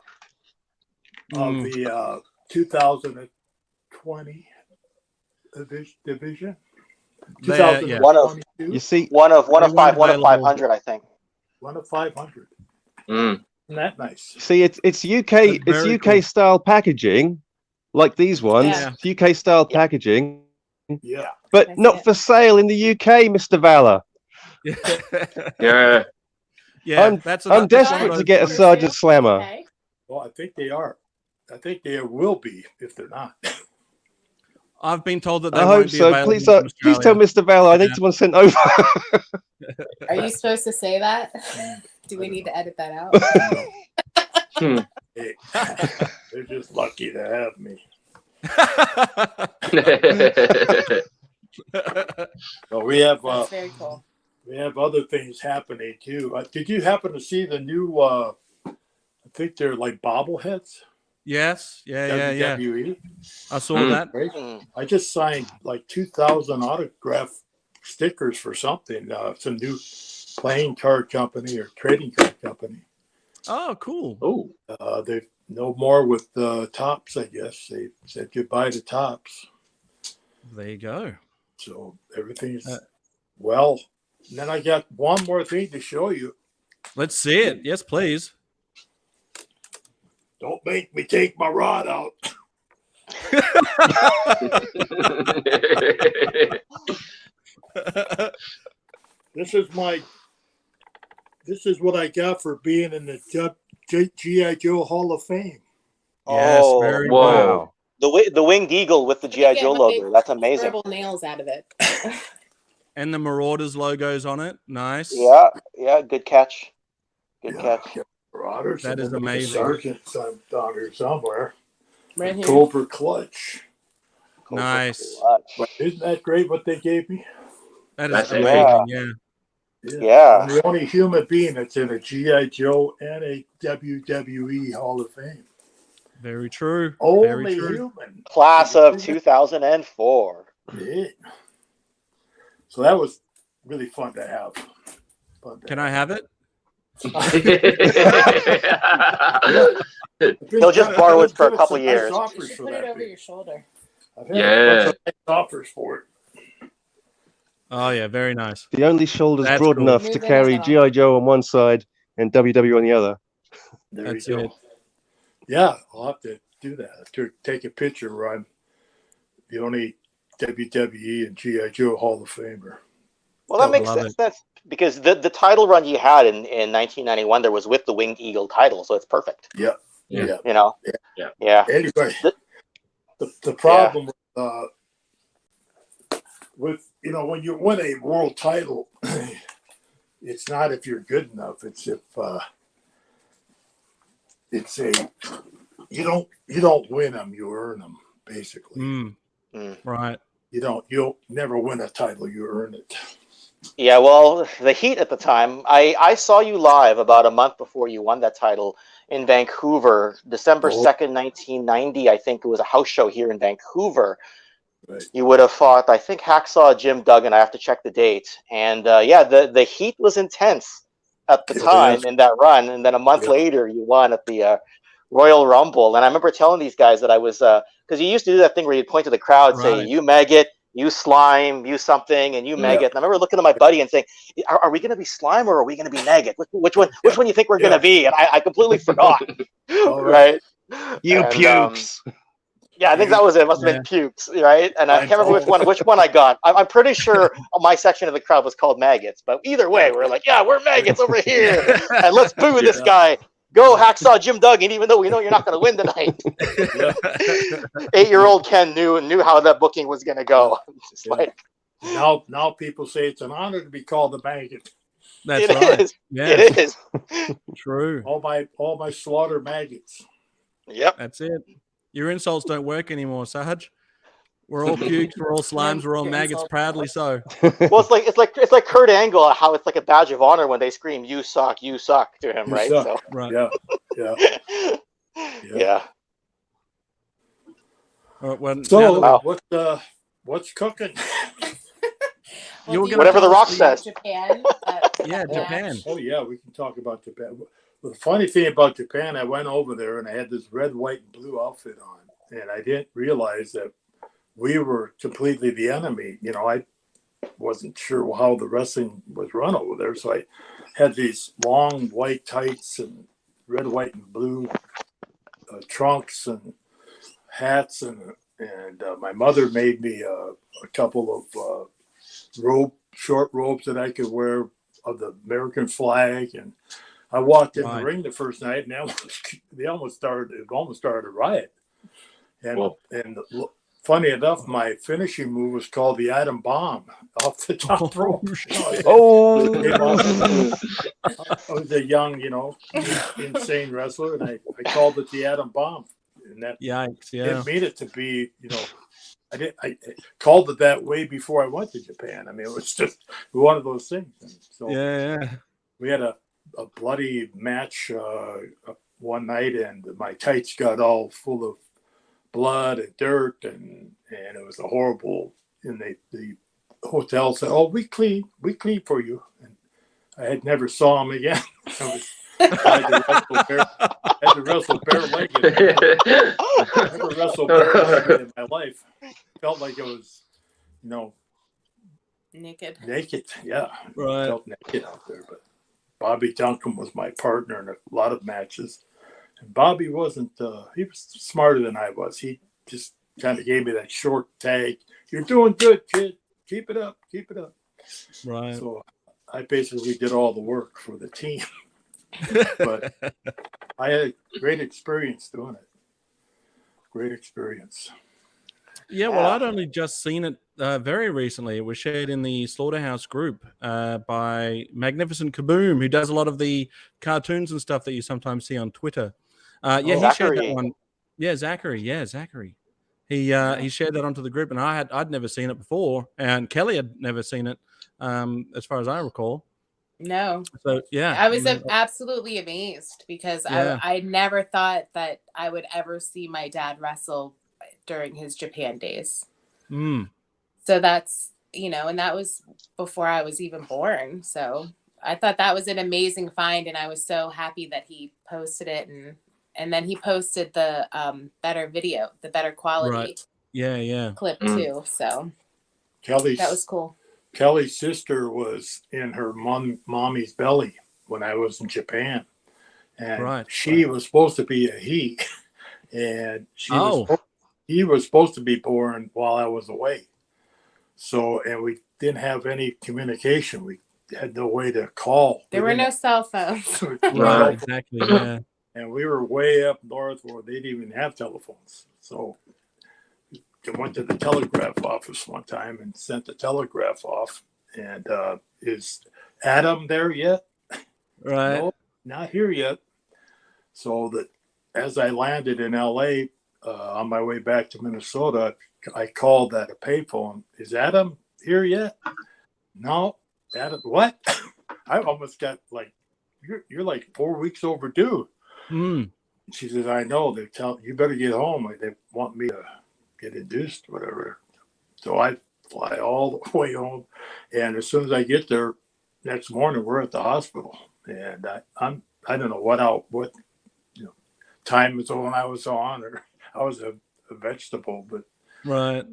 of the 2020 division. Yeah. You see, one of 500, I think. One of 500. Mm. Isn't that nice? See, it's UK cool. style packaging, like these ones. Yeah. It's UK style packaging, Yeah. but not for sale in the UK, Mr. Valor. Yeah. Yeah. I'm desperate to get a Sergeant Slammer. Okay. Well, I think they are. I think they will be if they're not. I've been told that they I won't hope be so. available Please, from please tell Australia. Mr. Valor I need one sent over. Are you supposed to say that? Do we need to edit that out? Hey, they're just lucky to have me. Well, we have That's very cool. we have other things happening too. Did you happen to see the new? I think they're like bobbleheads. Yes. Yeah. WWE. I saw that. Right? I just signed like 2,000 autograph stickers for something. Some new playing card company or trading card company. Oh, cool. Oh, They no more with Tops. I guess they said goodbye to Tops. There you go. So everything's well. And then I got one more thing to show you. Let's see it. Yes, please. Don't make me take my rod out. This is what I got for being in the G.I. Joe Hall of Fame. Yes, Oh, very Wow. the winged eagle with the G.I. Joe logo. That's amazing. Horrible nails out of it. And the Marauders logos on it. Nice. Yeah, good catch. Good catch. Marauders. That is amazing. Sergeant down here somewhere. Right here. Cobra Clutch. Nice. But isn't that great what they gave me? That is That's amazing. Yeah. Yeah. I'm the only human being that's in a G.I. Joe and a WWE Hall of Fame. Very true. Only Very true. human. Class of 2004. Yeah. So that was really fun to have. Can I have it? He'll just borrow it for a couple years. You should put it over your shoulder. I've had Yeah. a bunch of nice offers for it. Oh yeah, very nice. The only shoulders That's broad cool. enough to Moving carry on. G.I. Joe on one side and WW on the other. There That's you go. it. Yeah, I'll have to do that. To take a picture where I'm the only WWE and G.I. Joe Hall of Famer. Well, that makes Love sense. That's because the title run you had in 1991 there was with the Winged Eagle title, so it's perfect. Yeah. Yeah. You know. Yeah. Yeah. Anyway, the problem with when you win a world title, it's not if you're good enough. It's if you don't win them, you earn them basically. Right. You'll never win a title, you earn it. Yeah, well, the Heat at the time, I saw you live about a month before you won that title in Vancouver, December 2nd, 1990. I think it was a house show here in Vancouver. Right. You would have fought, I think, Hacksaw Jim Duggan. I have to check the date. And the Heat was intense at the time in that run. And then a month later, you won at the Royal Rumble. And I remember telling these guys that I was, because you used to do that thing where you'd point to the crowd, say, you maggot, you slime, you something, and you maggot. And I remember looking at my buddy and saying, are we going to be slime or are we going to be maggot? Which one do you think we're going to be? And I completely forgot. Right? You pukes. Yeah, I think that was it. It must have been pukes, right? And I can't remember which one I got. I'm pretty sure my section of the crowd was called maggots. But either way, we're like, yeah, we're maggots over here. And let's boo this guy. Go Hacksaw Jim Duggan, even though we know you're not going to win tonight. 8-year-old Ken knew how that booking was going to go. Like, now people say it's an honor to be called a maggot. That's right. Is. Yeah. It is. True. All my slaughter maggots. Yep. That's it. Your insults don't work anymore, Sarge. We're all pukes, we're all slimes, we're all maggots, proudly so. Well, it's like Kurt Angle, how it's like a badge of honor when they scream "You suck" to him, right? Suck. So Right. yeah. All right, well, So what's cooking? Whatever the Rock says. Japan. Japan. Oh yeah, we can talk about Japan. The funny thing about Japan, I went over there and I had this red, white, and blue outfit on, and I didn't realize that we were completely the enemy. I wasn't sure how the wrestling was run over there, so I had these long white tights and red, white, and blue trunks and hats, and my mother made me a couple of short robes that I could wear of the American flag, and I walked in the ring the first night, and it almost started a riot. And funny enough, my finishing move was called the Atom Bomb off the top rope. I was a young, insane wrestler, and I called it the Atom Bomb. and that Yikes! Yeah. didn't mean it to be. I called it that way before I went to Japan. I mean, it was just one of those things. And so Yeah. we had a bloody match one night, and my tights got all full of blood and dirt, and it was a horrible. And the hotel said, "Oh, we clean for you." And I had never saw him again. I had to wrestle bare-legged. I never wrestled bare-legged in my life. Felt like it was, Naked. Yeah, Right. felt naked out there. But Bobby Duncan was my partner in a lot of matches, and Bobby wasn't. He was smarter than I was. He just kind of gave me that short tag. "You're doing good, kid. Keep it up. Keep it up." Right. So I basically did all the work for the team. But I had a great experience doing it. Great experience. Yeah, well, I'd only just seen it very recently. It was shared in the Slaughterhouse group by Magnificent Kaboom, who does a lot of the cartoons and stuff that you sometimes see on Twitter. He shared that one. Yeah, Zachary. He shared that onto the group, and I'd never seen it before, and Kelly had never seen it, as far as I recall. No. So yeah, I was absolutely amazed because I never thought that I would ever see my dad wrestle during his Japan days. So that's, and that was before I was even born. So I thought that was an amazing find, and I was so happy that he posted it, and then he posted the better video, the better quality clip too. So that was cool. Kelly's sister was in her mommy's belly when I was in Japan, and she was supposed to be a he, and he was supposed to be born while I was away. So, and we didn't have any communication. We had no way to call. There were no cell phones. Right, exactly. Yeah, and we were way up north where they didn't even have telephones. So I went to the telegraph office one time and sent the telegraph off. And is Adam there yet? Right. No, not here yet. So that as I landed in LA on my way back to Minnesota, I called at a payphone. Is Adam here yet? No. Adam, what? I almost got like, you're like 4 weeks overdue. She says, I know. They're telling you better get home. They want me to get induced, whatever. So I fly all the way home, and as soon as I get there, next morning we're at the hospital, and I don't know what time zone I was on, or I was a vegetable, but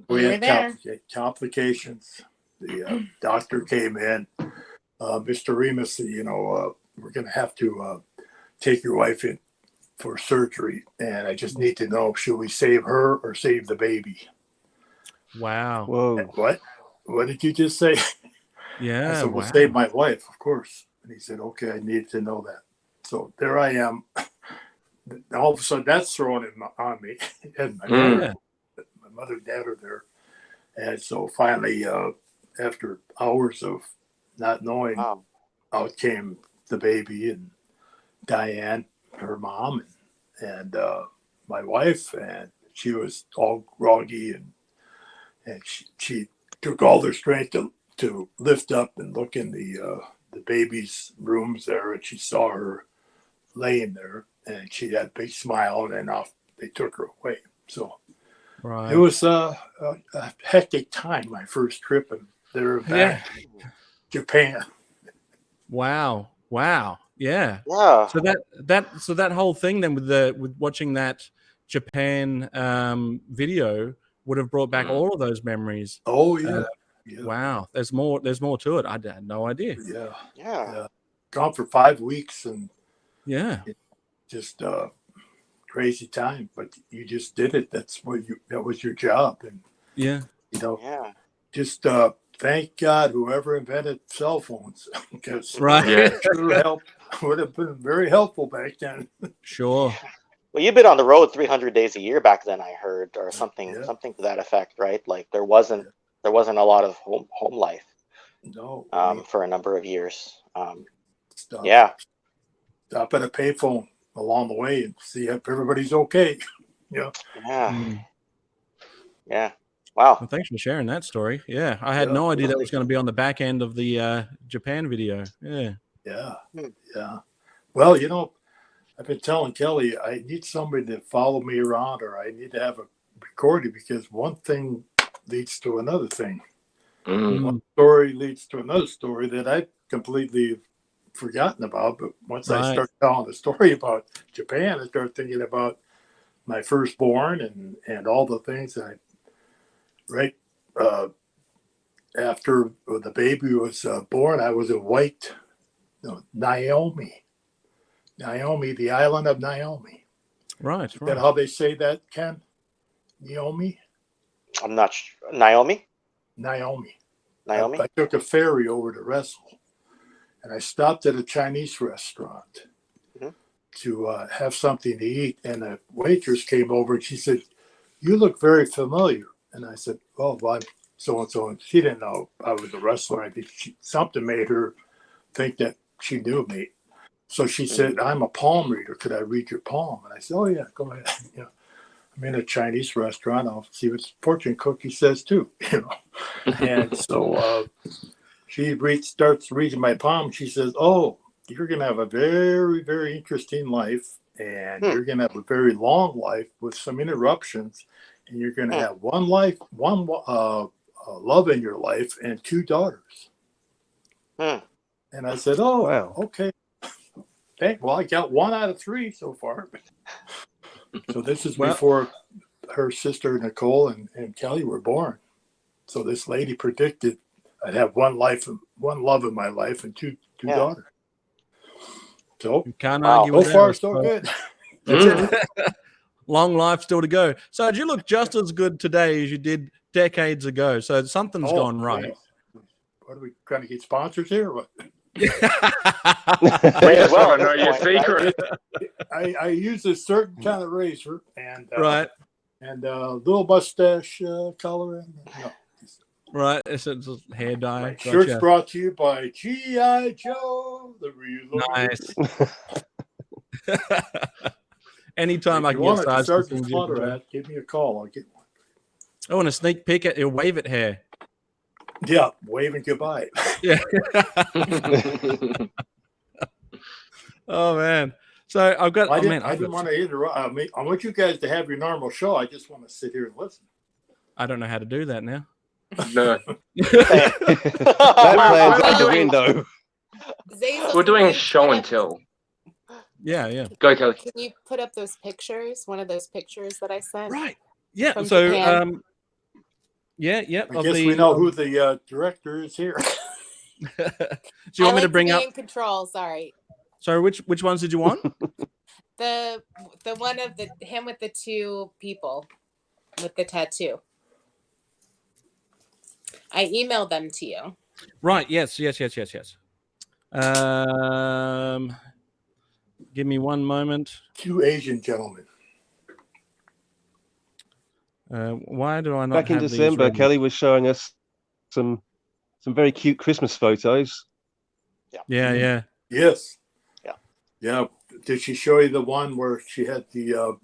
we had complications. The doctor came in, Mr. Remus said, we're going to have to take your wife in for surgery, and I just need to know, should we save her or save the baby? Wow. Whoa. And what did you just say? Yeah. I said, we'll save my wife, of course. And he said, okay, I need to know that. So there I am. All of a sudden, that's thrown on me. And my mother and dad are there. And so finally, after hours of not knowing, out came the baby and Diane, her mom, and my wife, and she was all groggy, and she took all their strength to lift up and look in the baby's rooms there, and she saw her laying there, and she had a big smile, and then off they took her away. So it was a hectic time, my first trip, and they're back Japan. Wow. Yeah. Yeah. So that whole thing then with watching that Japan video would have brought back all of those memories. Oh yeah. Wow. There's more to it. I had no idea. Yeah. Gone for 5 weeks, and just crazy time, but you just did it. That was your job, and just thank God whoever invented cell phones, because sure would have been very helpful back then. Sure. Well, you've been on the road 300 days a year back then, I heard, or something to that effect, right? Like there wasn't a lot of home life. No. For a number of years. Stop at a payphone along the way and see if everybody's okay. Yeah. Yeah. Wow. Well, thanks for sharing that story. Yeah, I had no idea that was going to be on the back end of the Japan video. Yeah. Yeah. Well, I've been telling Kelly I need somebody to follow me around, or I need to have a recording, because one thing leads to another thing. One story leads to another story that I completely forgotten about. But once I start telling the story about Japan, I start thinking about my firstborn and all the things that after the baby was born, I was a white Naomi, the island of Naomi. Right. Is that how they say that, Ken? Naomi? I'm not sure. Naomi? Naomi. Naomi? I took a ferry over to wrestle, and I stopped at a Chinese restaurant to have something to eat. And a waitress came over and she said, "You look very familiar." And I said, "Oh, well, I'm so-and-so." And she didn't know I was a wrestler. I think something made her think that she knew me. So she said, "I'm a palm reader. Could I read your palm?" And I said, "Oh, yeah, go ahead." I'm in a Chinese restaurant. I'll see what fortune cookie says too. And so she starts reading my palm. She says, "Oh, you're going to have a very, very interesting life, and you're going to have a very long life with some interruptions, and you're going to have one love in your life and 2 daughters." And I said, "Oh, wow. Okay. Well, I got 1 out of 3 so far." So this is before her sister Nicole and Kelly were born. So this lady predicted I'd have one love in my life and two daughters. So you can't argue with so far, so good. That's it. Long life still to go. So you look just as good today as you did decades ago. So something's gone right. What are we trying to get sponsors here? What? We just want to know your secret. I use a certain kind of razor and and a little mustache color. Right, it's a hair dye. Gotcha. Shirt's brought to you by G.I. Joe, the real. Nice. Anytime if I you can want get to Sarge start to the sing slaughter at, give me a call. I'll get one. I want a sneak peek at your wave it hair. Yeah, waving goodbye. Yeah. Oh man. So I've got. I didn't want to interrupt. I want you guys to have your normal show. I just want to sit here and listen. I don't know how to do that now. No. That plan's out the window. We're doing show and tell. Yeah. Go, Kelly. Can you put up those pictures? One of those pictures that I sent. Right. Yeah. From So Japan. yeah. I guess we know who the director is here. Do you want me to bring up? In control. Sorry. So which ones did you want? The one of him with the 2 people with the tattoo. I emailed them to you. Right. Yes. Give me one moment. 2 Asian gentlemen. Why do I not? Back in December, Kelly was showing us some very cute Christmas photos. Yeah. Yes. Yeah. Did she show you the one where she had the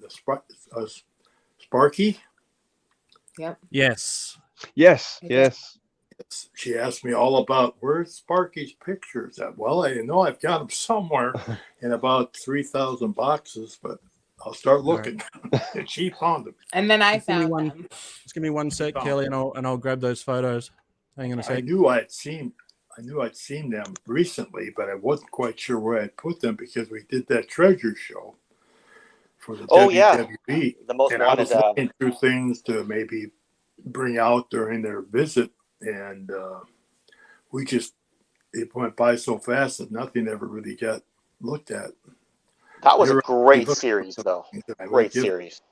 Sparky? Yep. Yes. She asked me all about where's Sparky's pictures at. Well, I know I've got them somewhere in about 3,000 boxes, but I'll start looking. Right. And she found them. And then I found them. Just give me one sec, Kelly, and I'll grab those photos. Hang on a sec. I knew I'd seen them recently, but I wasn't quite sure where I'd put them because we did that treasure show for the WWB. The most and wanted. I was looking through things to maybe bring out during their visit, and it went by so fast that nothing ever really got looked at. That was a great series, though. Great series.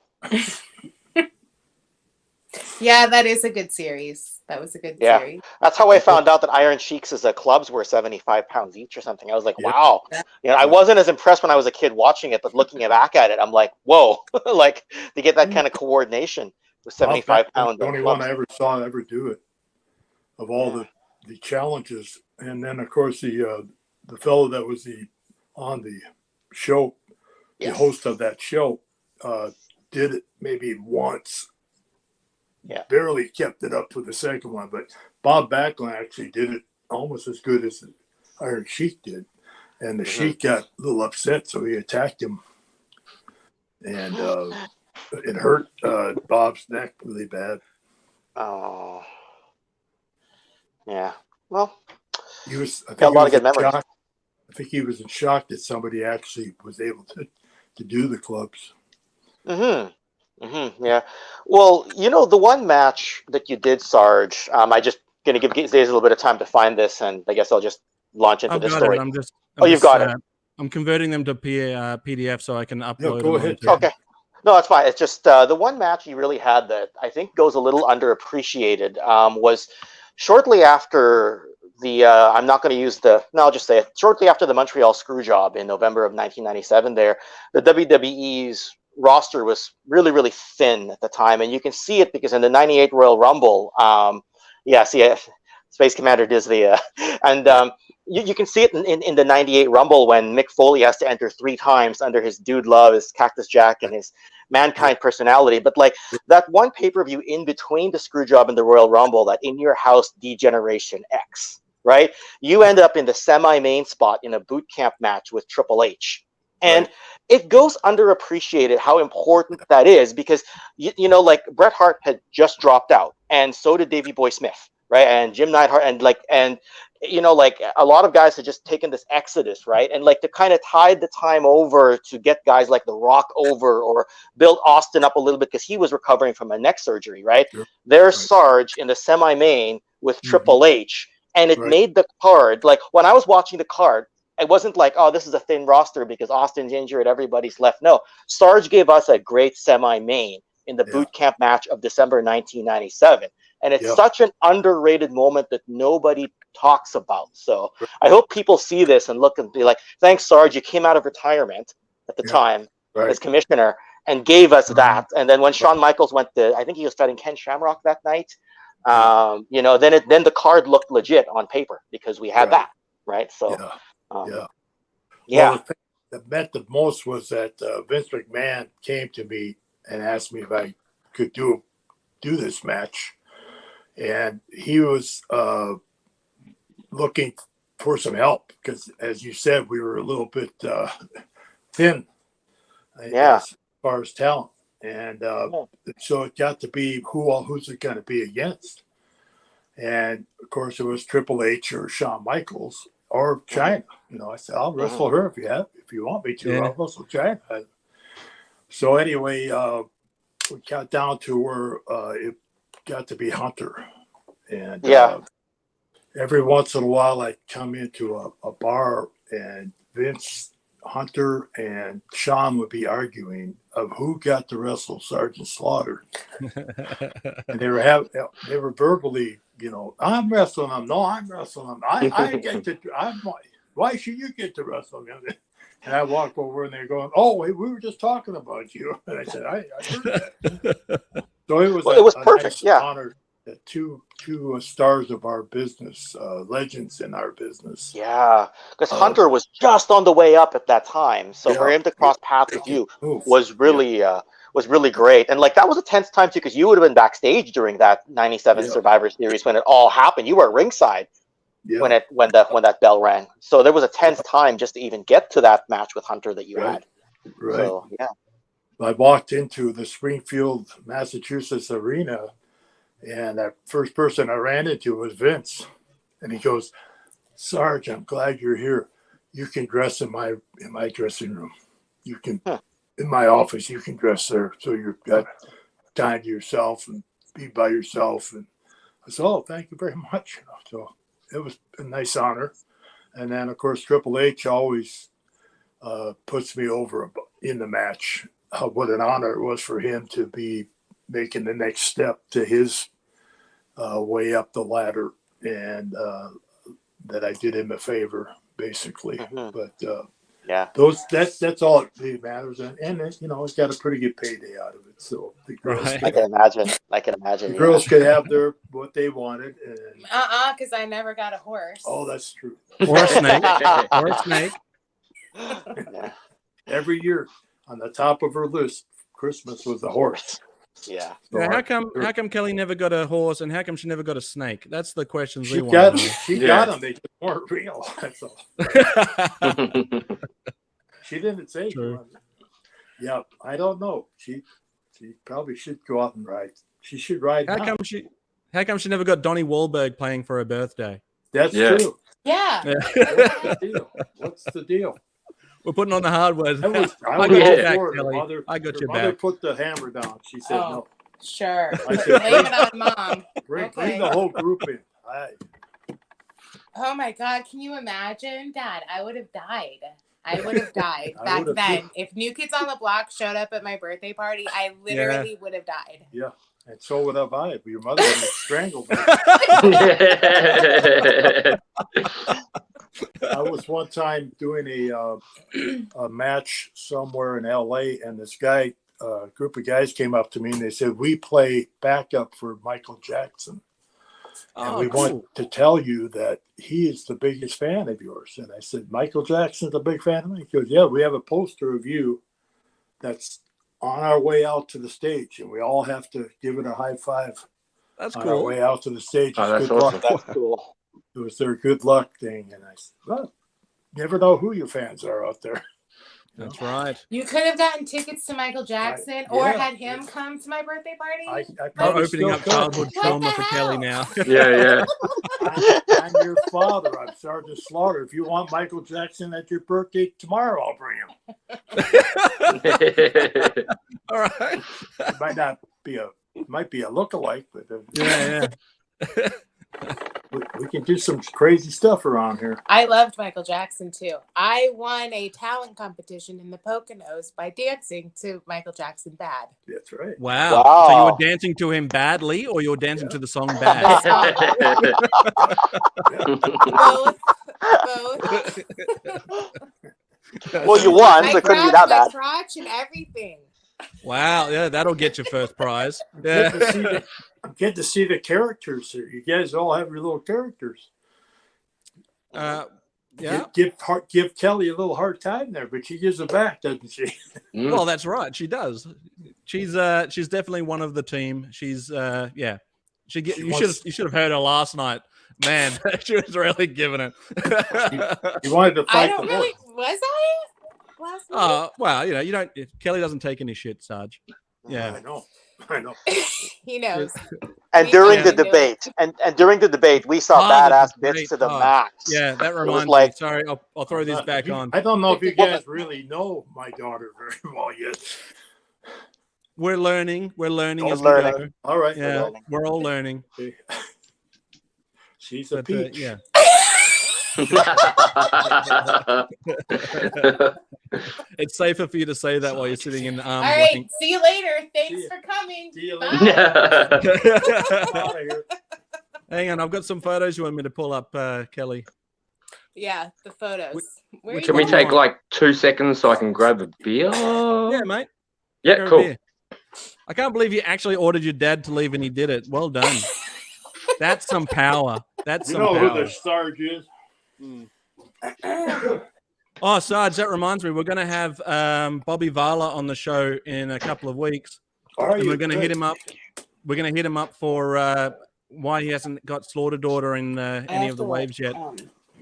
Yeah, that is a good series. That was a good series. That's how I found out that Iron Sheik's clubs were 75 pounds each or something. I was like, wow. I wasn't as impressed when I was a kid watching it, but looking back at it, I'm like, whoa. Like, to get that kind of coordination with 75 pounds. The only one I ever saw ever do it of all the challenges. And then, of course, the fellow that was on the show, the host of that show, did it maybe once. Yeah. Barely kept it up for the second one, but Bob Backlund actually did it almost as good as the Iron Sheik did. And the Sheik got a little upset, so he attacked him. And it hurt Bob's neck really bad. Oh. Yeah. Well, He was, I got think a lot of good memories. shock. I think he was in shock that somebody actually was able to do the clubs. Yeah. Well, the one match that you did, Sarge, I just going to give Days a little bit of time to find this, and I guess I'll just launch into this story. You've got it. I'm converting them to PDF so I can upload go them. ahead. Okay. No, that's fine. It's just the one match you really had that I think goes a little underappreciated was shortly after the, I'm not going to use the, no, I'll just say it. Shortly after the Montreal Screwjob in November of 1997 there, the WWE's roster was really, really thin at the time. And you can see it because in the 98 Royal Rumble, Space Commander does the, you can see it in the 98 Rumble when Mick Foley has to enter 3 times under his Dude Love, his Cactus Jack, and his Mankind personality. But like that one pay-per-view in between the Screwjob and the Royal Rumble, that In Your House Degeneration X, right? You end up in the semi-main spot in a boot camp match with Triple H. And it goes underappreciated how important that is because, like Bret Hart had just dropped out and so did Davey Boy Smith. Right. And Jim Neidhart and a lot of guys had just taken this exodus. Right. And like to kind of tide the time over to get guys like The Rock over or build Austin up a little bit because he was recovering from a neck surgery. Right. Sure. There's Sarge in the semi-main with Triple H. And it made the card, like when I was watching the card, it wasn't like, oh, this is a thin roster because Austin's injured, everybody's left. No, Sarge gave us a great semi-main in the boot camp match of December 1997. And it's such an underrated moment that nobody talks about. So I hope people see this and look and be like, thanks, Sarge. You came out of retirement at the time as commissioner and gave us that. And then when Shawn Michaels went to, I think he was fighting Ken Shamrock that night, then the card looked legit on paper because we had that, right? So, Well, the thing that meant the most was that Vince McMahon came to me and asked me if I could do this match. And he was looking for some help because, as you said, we were a little bit thin as far as talent. And so it got to be who's it going to be against? And, of course, it was Triple H or Shawn Michaels or China. I said, I'll wrestle her if you want me to. I'll wrestle China. So anyway, we got down to where it got to be Hunter. And every once in a while I'd come into a bar and Vince, Hunter, and Sean would be arguing of who got to wrestle Sergeant Slaughter. And they were verbally, I'm wrestling him. No, I'm wrestling him. I get to. Why should you get to wrestle him? And I walk over and they're going, "Oh, we were just talking about you." And I said, "I heard that." So it was perfect. Nice honor that two stars of our business, legends in our business. Yeah, because Hunter was just on the way up at that time, so for him to cross paths with you was really great. And like that was a tense time too, because you would have been backstage during that '97 Survivor Series when it all happened. You were ringside when that bell rang. So there was a tense time just to even get to that match with Hunter that you had. Right. So, I walked into the Springfield, Massachusetts arena. And that first person I ran into was Vince. And he goes, Sarge, I'm glad you're here. You can dress in my dressing room. You can, in my office, you can dress there. So you've got time to yourself and be by yourself. And I said, oh, thank you very much. So it was a nice honor. And then, of course, Triple H always puts me over in the match. What an honor it was for him to be making the next step to his way up the ladder, and that I did him a favor, basically. But that's all it really matters, and it's got a pretty good payday out of it. So the girls, I can imagine. The girls could have what they wanted. And because I never got a horse. Oh, that's true. Or a snake. Or a snake. Every year on the top of her list, Christmas was the horse. Yeah. So Yeah, how come Kelly never got a horse, and how come she never got a snake? That's the questions she we want got to know. she got them. They just weren't real. That's all. She didn't say. True. Yeah, I don't know. She probably should go out and ride. She should ride. How come she never got Donnie Wahlberg playing for her birthday? That's Yeah. true. Yeah. What's the deal? We're putting on the hard words. I I got was your all back, for it. Kelly. Mother, I got her your mother back. put the hammer down. She said no. Sure. I said, Blame it on mom. Bring Okay. the whole group in. Oh my God. Can you imagine, Dad? I would have died. I would have died I back would have then. too. If New Kids on the Block showed up at my birthday party, I literally would have died. Yeah, and so would have I. But your mother would have strangled me. I was one time doing a match somewhere in LA, and this guy, group of guys came up to me and they said, "We play backup for Michael Jackson. And we want to tell you that he is the biggest fan of yours." And I said, "Michael Jackson's a big fan of me?" He goes, "Yeah, we have a poster of you that's on our way out to the stage, and we all have to give it a high five That's on our cool. way out to the stage. Oh, It's that's good awesome. luck." That's cool. It was their good luck thing. And I said, "Well, never know who your fans are out there." That's right. You could have gotten tickets to Michael Jackson or yeah. had him come to my birthday party. I We're probably opening still up could. childhood What trauma the for hell? Kelly now. Yeah. I'm your father. I'm Sergeant Slaughter. If you want Michael Jackson at your birthday tomorrow, I'll bring him. All right. It might be a lookalike, but Yeah. we can do some crazy stuff around here. I loved Michael Jackson too. I won a talent competition in the Poconos by dancing to Michael Jackson Bad. That's right. Wow. Wow. So you were dancing to him badly, or you were dancing to the song Bad? Both. Well, you won, so I it couldn't be grabbed that my bad. crotch and everything. Wow. Yeah, that'll get your first prize. Yeah. I'm getting to see the characters here. You guys all have your little characters. Yeah. Give Kelly a little hard time there, but she gives it back, doesn't she? Well, that's right. She does. She's definitely one of the team. She's yeah. You should have heard her last night. Man, she was really giving it. You wanted to I fight don't the really. horse. Was I? Last night? Well, you don't. Kelly doesn't take any shit, Sarge. Yeah. I know. He knows. And We during the fucking do. debate, and during the debate, we saw badass the bits to the debate. max. Yeah, that was reminds like- me. Sorry, I'll throw these back on. I don't know if you guys really know my daughter very well yet. We're learning. We're learning We're as learning. we go. All right. Yeah, well, we're all learning. she's a But peach. yeah. It's safer for you to say that while you're sitting in arm's All right. length. See you later. See Thanks ya. for coming. See you Bye. later. Out of here. Hang on, I've got some photos you want me to pull up, Kelly. Yeah, the photos. Where are you Can we going? take like 2 seconds so I can grab a beer? Yeah, mate. Yeah, Grab a cool. beer. I can't believe you actually ordered your dad to leave and he did it. Well done. That's some power. That's You some know who power. the Sarge is? Oh, Sarge, that reminds me. We're going to have Bobby Vala on the show in a couple of weeks. Are And you we're going to good? hit him up. We're going to hit him up for why he hasn't got Slaughter Daughter in any of the waves yet.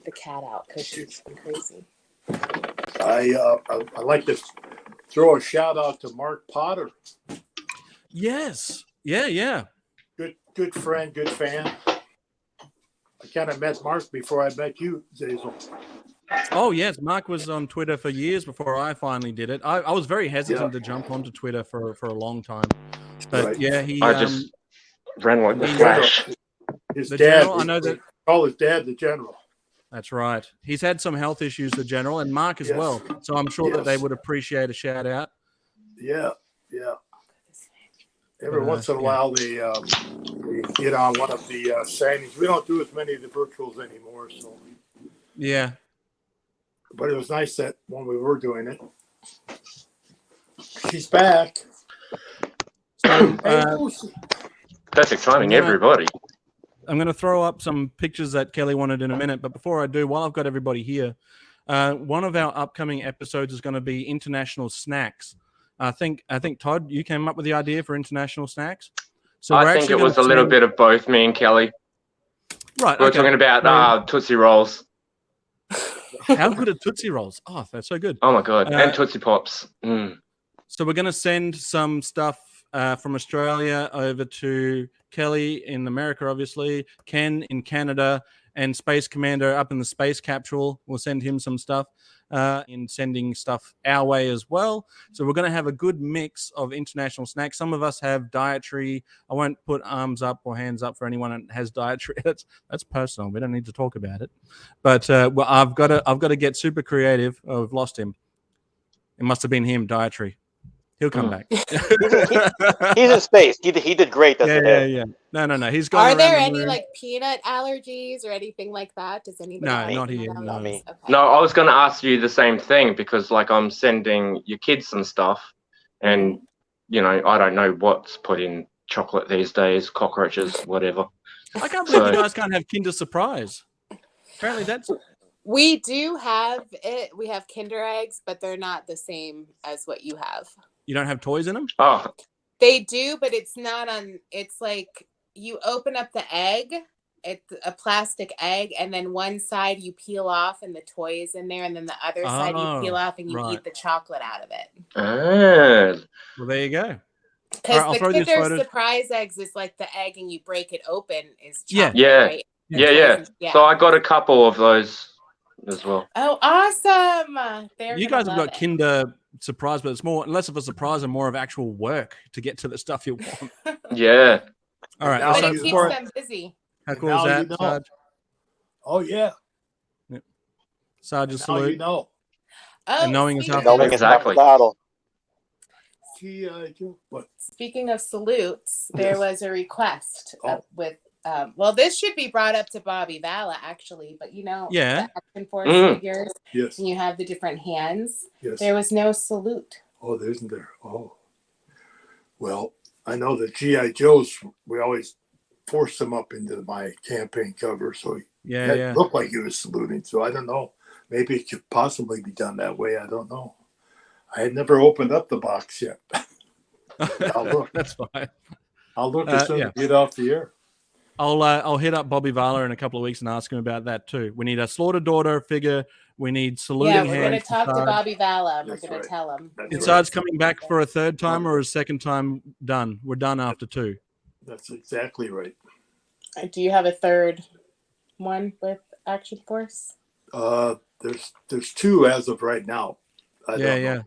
The cat out because she's been crazy. I like to throw a shout out to Mark Potter. Yes. Yeah. Good friend, good fan. I kind of met Mark before I met you, Zazel. Oh, yes. Mark was on Twitter for years before I finally did it. I was very hesitant to jump onto Twitter for a long time. But Right. yeah, he I just ran like the he- flash. His The dad. general, I know that. Call his dad the general. That's right. He's had some health issues, the general, and Mark as Yes. well. So I'm sure that they Yes. would appreciate a shout out. Yeah. Every once in a yeah. while, they get on one of the signings. We don't do as many of the virtuals anymore, so. Yeah. But it was nice that when we were doing it, she's back. So Hey, Lucy. Perfect timing, Yeah. everybody. I'm going to throw up some pictures that Kelly wanted in a minute. But before I do, while I've got everybody here, one of our upcoming episodes is going to be international snacks. I think Todd, you came up with the idea for international snacks. So I think it was a little bit of both, me and Kelly. Right. We were talking about Tootsie Rolls. How good are Tootsie Rolls? Oh, they're so good. Oh my God. And Tootsie Pops. Mm. So we're going to send some stuff from Australia over to Kelly in America, obviously, Ken in Canada, and Space Commander up in the space capsule. We'll send him some stuff in sending stuff our way as well. So we're going to have a good mix of international snacks. Some of us have dietary. I won't put arms up or hands up for anyone that has dietary. That's personal. We don't need to talk about it. But well, I've got to get super creative. Oh, I've lost him. It must have been him, dietary. He'll come back. He's in space. He did great. Yeah. No. He's gone. Are there any like peanut allergies or anything like that? Does anybody? No, have not peanut here. allergies? No. Okay. No, I was going to ask you the same thing because, like, I'm sending your kids some stuff, and you know, I don't know what's put in chocolate these days, cockroaches, whatever. I can't believe you guys can't have Kinder Surprise. Apparently, that's. We do have it. We have Kinder eggs, but they're not the same as what you have. You don't have toys in them? Oh, They do, but it's not on. It's like you open up the egg. It's a plastic egg, and then one side you peel off, and the toy is in there, and then the other side you peel off, and you eat the chocolate out of it. Well, there you go. Because the Kinder Surprise eggs is like the egg, and you break it open is chocolate. Yeah. Right? So I got a couple of those as well. Oh, awesome! You guys have got Kinder Surprise, but it's more less of a surprise and more of actual work to get to the stuff you want. Yeah. All right. But it keeps them busy. How cool is that, Sarge? Oh yeah. Yep. Sarge, a Now salute. you know. Oh, and knowing is half exactly. Battle. Speaking of salutes, there was a request with. Well, this should be brought up to Bobby Valla, actually, but you know, the Action Force figures, and you have the different hands. Yes. There was no salute. Oh, there isn't there? Oh. Well, I know the G.I. Joes, we always forced them up into my campaign cover, so it looked like he was saluting. So I don't know. Maybe it could possibly be done that way. I don't know. I had never opened up the box yet. I'll look. That's fine. I'll look as soon as we get off the air. I'll hit up Bobby Valla in a couple of weeks and ask him about that too. We need a Slaughter Daughter figure. We need saluting hands. Yeah, we're going to talk to Bobby Valla. We're going to tell him. Is Sarge coming back for a third time or a second time done? We're done after two. That's exactly right. Do you have a third one with Action Force? There's two as of right now. I don't know.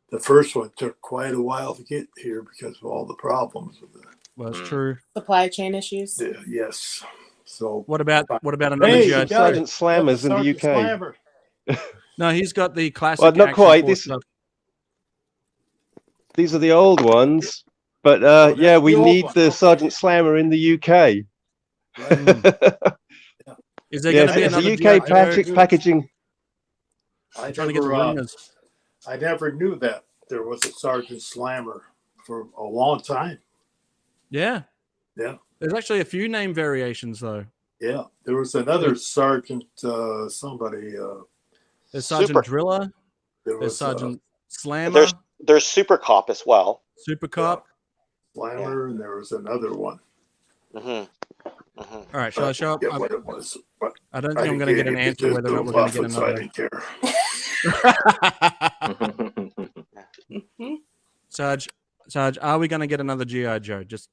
The first one took quite a while to get here because of all the problems with it. Well, it's true. Supply chain issues. Yeah, yes. So what about another GI? Sergeant Slammer's in the UK. Slammer. No, he's got the classic. Well, not quite. These are the old ones, but we need the Sergeant Slammer in the UK. Is there going to be another UK packaging? I never knew that there was a Sergeant Slammer for a long time. Yeah. Yeah. There's actually a few name variations though. Yeah. There was another Sergeant somebody. There's Sergeant Driller. There's Sergeant Slammer. There's Super Cop as well. Super Cop. Slammer, and there was another one. All right, shall I show up? What it was, but I don't think I'm going to get an answer whether or not we're going to get another. I didn't care. Sarge, are we going to get another G.I. Joe? Just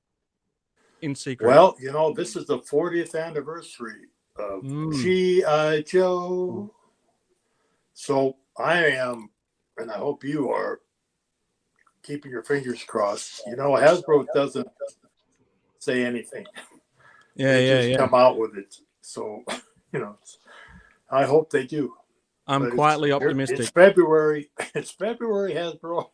in secret. Well, you know, this is the 40th anniversary of G.I. Joe. So I am, and I hope you are, keeping your fingers crossed. You know, Hasbro doesn't say anything. They just come out with it. So, you know, I hope they do. I'm quietly optimistic. It's February. It's February, Hasbro.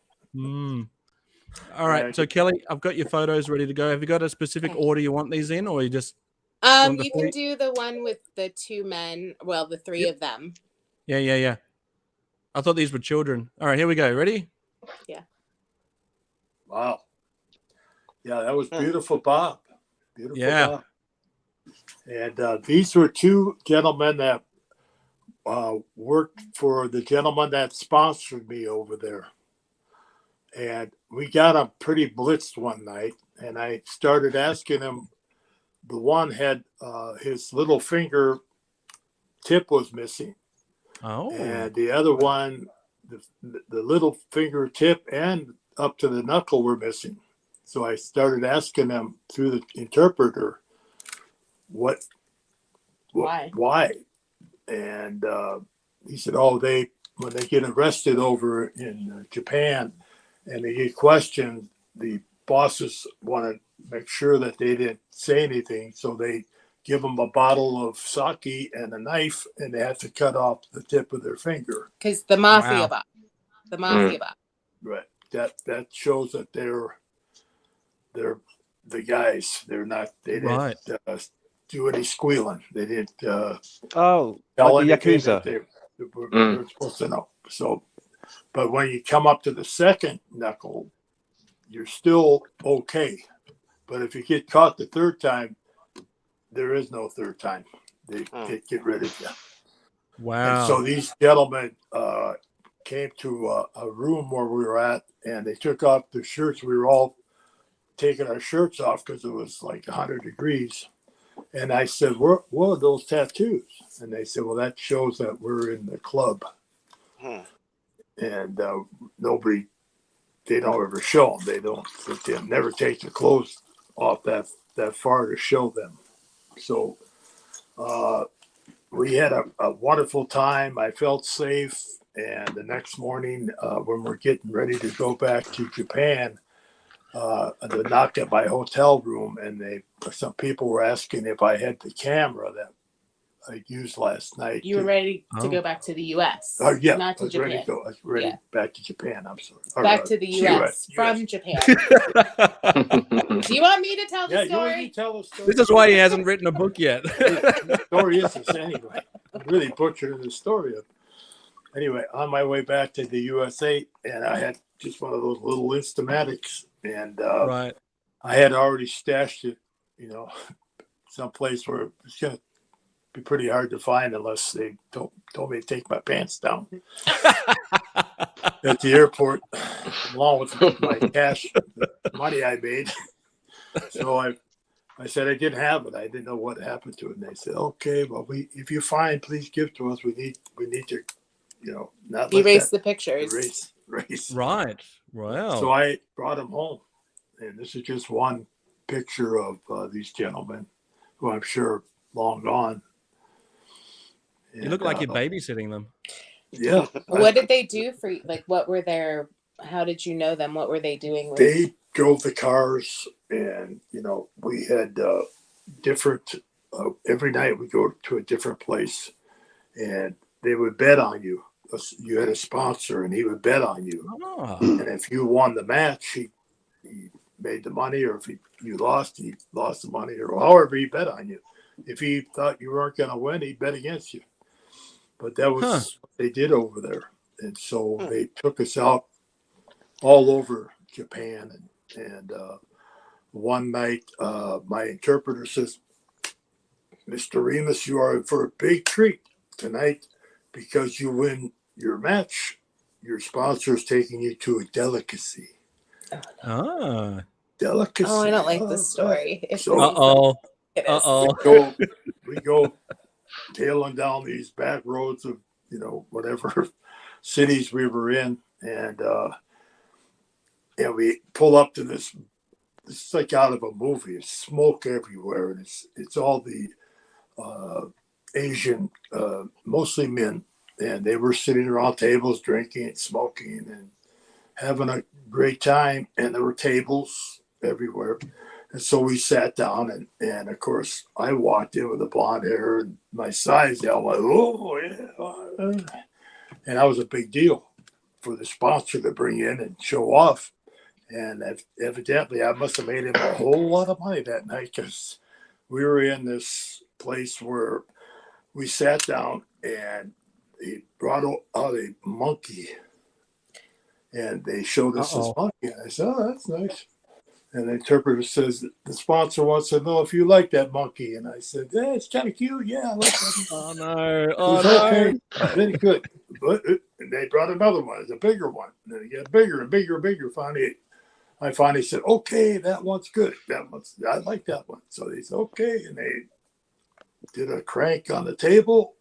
All right. So, Kelly, I've got your photos ready to go. Have you got a specific order you want these in, or you just... you can do the one with the two men. Well, the three of them. Yeah. I thought these were children. All right, here we go. Ready? Yeah. Wow. Yeah, that was beautiful, Bob. Beautiful, Bob. And these were two gentlemen that worked for the gentleman that sponsored me over there. And we got him pretty blitzed one night, and I started asking him. The one had his little finger tip was missing. Oh. And the other one, the little finger tip and up to the knuckle were missing. So I started asking them through the interpreter, why? And he said, oh, when they get arrested over in Japan and they get questioned, the bosses want to make sure that they didn't say anything. So they give them a bottle of sake and a knife, and they have to cut off the tip of their finger. Because the mafia bot. The mafia bot. Right. That shows that they're the guys. They didn't do any squealing. They didn't tell like the Yakuza. they were supposed to know. So, but when you come up to the second knuckle, you're still okay. But if you get caught the third time, there is no third time. They get rid of you. Wow. And so these gentlemen came to a room where we were at, and they took off their shirts. We were all taking our shirts off because it was like 100 degrees. And I said, what are those tattoos? And they said, well, that shows that we're in the club. And nobody, they don't ever show them. They never take the clothes off that far to show them. So we had a wonderful time. I felt safe. And the next morning, when we're getting ready to go back to Japan, they knocked at my hotel room, and some people were asking if I had the camera that I used last night. You were ready to go back to the U.S. Yeah, not to Japan. Ready to go. I was ready back to Japan. I'm sorry. Back to the U.S. from Japan. Do you want me to tell the story? Tell the story. This is why he hasn't written a book yet. The story is this anyway. I'm really butchering the story. Anyway, on my way back to the USA, and I had just one of those little Instamatics, and I had already stashed it, someplace where it's going to be pretty hard to find unless they told me to take my pants down at the airport, along with my cash, the money I made. So I said I didn't have it. I didn't know what happened to it. And they said, okay, well, if you find, please give to us. We need to, not erase the pictures. Erase. Right. Wow. So I brought them home. And this is just one picture of these gentlemen who I'm sure long gone. You look like you're babysitting them. Yeah. What did they do for you? Like, how did you know them? What were they doing? They drove the cars, and, we had different, every night we go to a different place, and they would bet on you. You had a sponsor, and he would bet on you. Oh. And if you won the match, he made the money, or if you lost, he lost the money, or however he bet on you. If he thought you weren't going to win, he'd bet against you. But that was what they did over there. And so they took us out all over Japan. And one night, my interpreter says, Mr. Remus, you are in for a big treat tonight because you win your match. Your sponsor is taking you to a delicacy. Delicacy. Oh, I don't like this story. We go tailing down these back roads of, whatever cities we were in. And we pull up to this is like out of a movie. It's smoke everywhere. And it's all the Asian, mostly men. And they were sitting around tables, drinking and smoking and having a great time. And there were tables everywhere. And so we sat down, and of course, I walked in with the blonde hair and my size. I'm like, oh, yeah. And that was a big deal for the sponsor to bring in and show off. And evidently, I must have made him a whole lot of money that night because we were in this place where we sat down, and he brought out a monkey. And they showed us this monkey. And I said, oh, that's nice. And the interpreter says, the sponsor wants to know if you like that monkey. And I said, yeah, it's kind of cute. Yeah, I like that. Oh, no. Okay. Very good. and they brought another one. It's a bigger one. And then it got bigger and bigger and bigger. I finally said, okay, that one's good. I like that one. So they said, okay. And they did a crank on the table,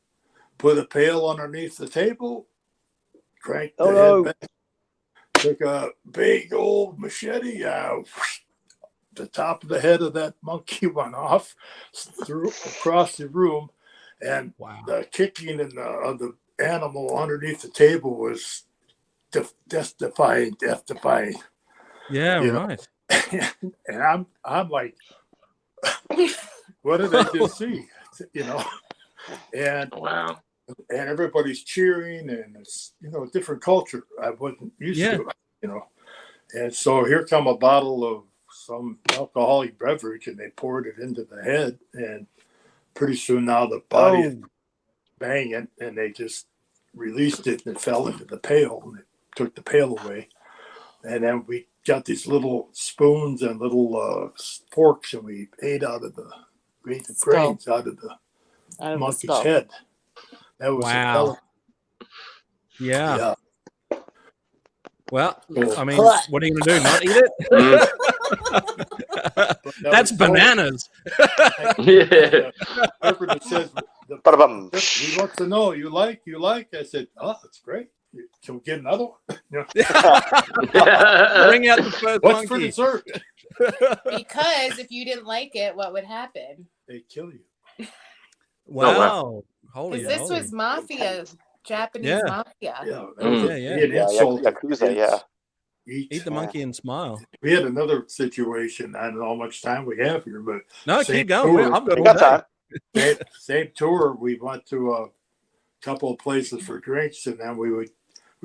put a pail underneath the table, cranked the head back, took a big old machete, the top of the head of that monkey went off, through across the room, and the kicking of the animal underneath the table was death-defying. Yeah, right. And I'm like, what did I just see? And Wow. And everybody's cheering, and it's different culture. I wasn't used to it, And so here come a bottle of some alcoholic beverage, and they poured it into the head, and pretty soon now the body is banging, and they just released it, and it fell into the pail, and it took the pail away. And then we got these little spoons and little forks, and we ate the brains out of the monkey's head. That was yeah. Well, I mean, what are you going to do? Not eat it? That's bananas. Yeah. Interpreter says, he wants to know, you like? I said, oh, that's great. Can we get another one? Bring out the first What's monkey. for dessert? Because if you didn't like it, what would happen? They'd kill you. Wow. Oh, wow. Holy Because this was mafia, Japanese mafia. Yeah. Yakuza, yeah. Eat the monkey and smile. We had another situation. I don't know how much time we have here, but no, keep going. I've got all time. Same tour. We went to a couple of places for drinks, and then we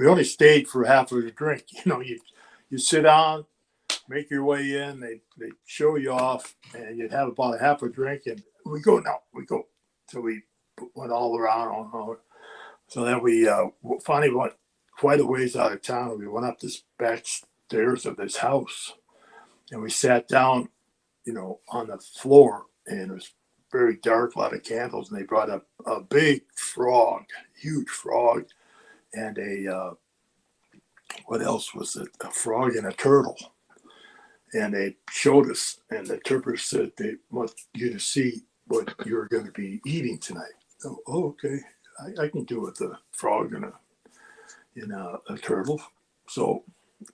only stayed for half of the drink. You sit down, make your way in. They show you off, and you'd have about a half a drink, and we go. So we went all around. So then we finally went quite a ways out of town. And we went up this back stairs of this house, and we sat down, on the floor, and it was very dark, a lot of candles, and they brought up a big frog, huge frog, and what else was it? A frog and a turtle. And they showed us, and the interpreter said they want you to see what you're going to be eating tonight. Oh, okay. I can do with a frog and a turtle. So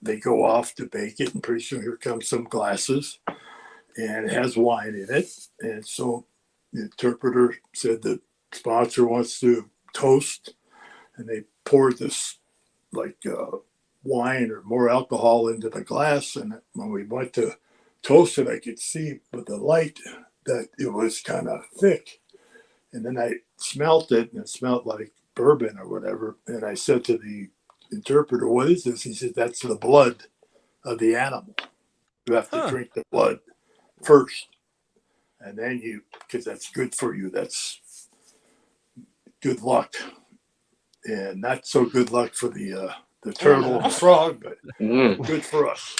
they go off to bake it, and pretty soon here comes some glasses, and it has wine in it. And so the interpreter said the sponsor wants to toast, and they poured this wine or more alcohol into the glass. And when we went to toast it, I could see with the light that it was kind of thick. And then I smelt it, and it smelled like bourbon or whatever. And I said to the interpreter, what is this? He said, that's the blood of the animal. You have to drink the blood first. And then because that's good for you. That's good luck. And not so good luck for the turtle and the frog, but good for us.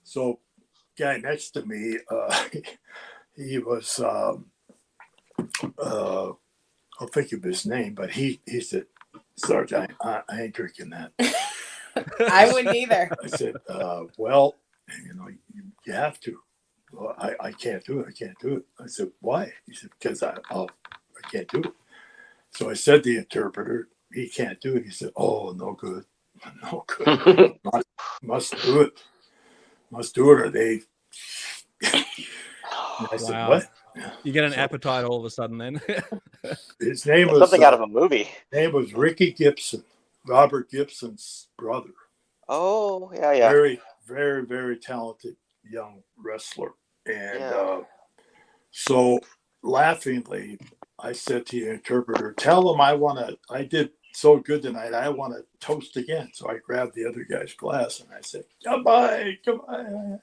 So guy next to me, he was, I'll think of his name, but he said, Sarge, I ain't drinking that. I wouldn't either. I said, well, you have to. Well, I can't do it. I can't do it. I said, why? He said, because I can't do it. So I said to the interpreter, he can't do it. He said, oh, no good. No good. Must do it. Must do it, or they. I said, what? You get an appetite all of a sudden then. His name was something out of a movie. His name was Ricky Gibson, Robert Gibson's brother. Oh, yeah. Very, very, very talented young wrestler. And so laughingly, I said to the interpreter, tell him I did so good tonight, I want to toast again. So I grabbed the other guy's glass and I said, come on.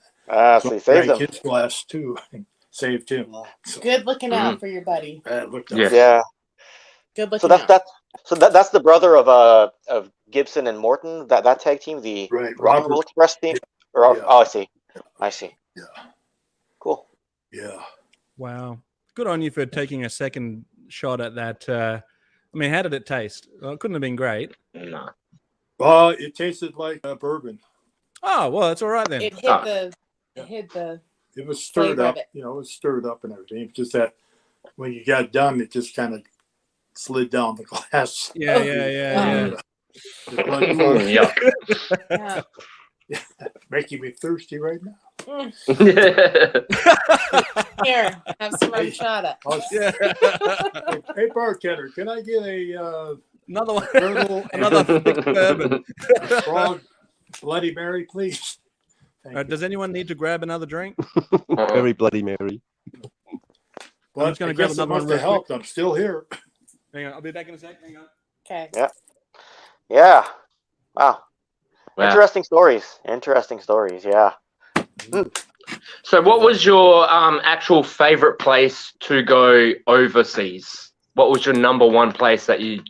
So he saved him. His glass too and saved him. So, good looking out for your buddy. Yeah. Good looking So that's the brother of Gibson and Morton, that tag team, the Robert Express team. Oh, I see. Yeah. Cool. Yeah. Wow. Good on you for taking a second shot at that I mean, how did it taste? Well, it couldn't have been great. No. It tasted like bourbon. Oh, well, that's all right then. It hid the It was stirred flavor up. of it. You know, it was stirred up and everything. It's just that when you got done, it just kind of slid down the glass. Yeah. Yuck. Yeah. Making me thirsty right now. Here, have some horchata. Hey, bartender, can I get Another one. turtle and Another thick bourbon. frog Bloody Mary, please? Does anyone need to grab another drink? Very Bloody Mary. Well, I'm just gonna I grab guess it another one must real have helped. I'm still here. Hang on, I'll be back in a sec. Hang on. Okay. Yeah. Wow. Wow. Interesting stories. Yeah. So, what was your actual favorite place to go overseas? What was your number one place that you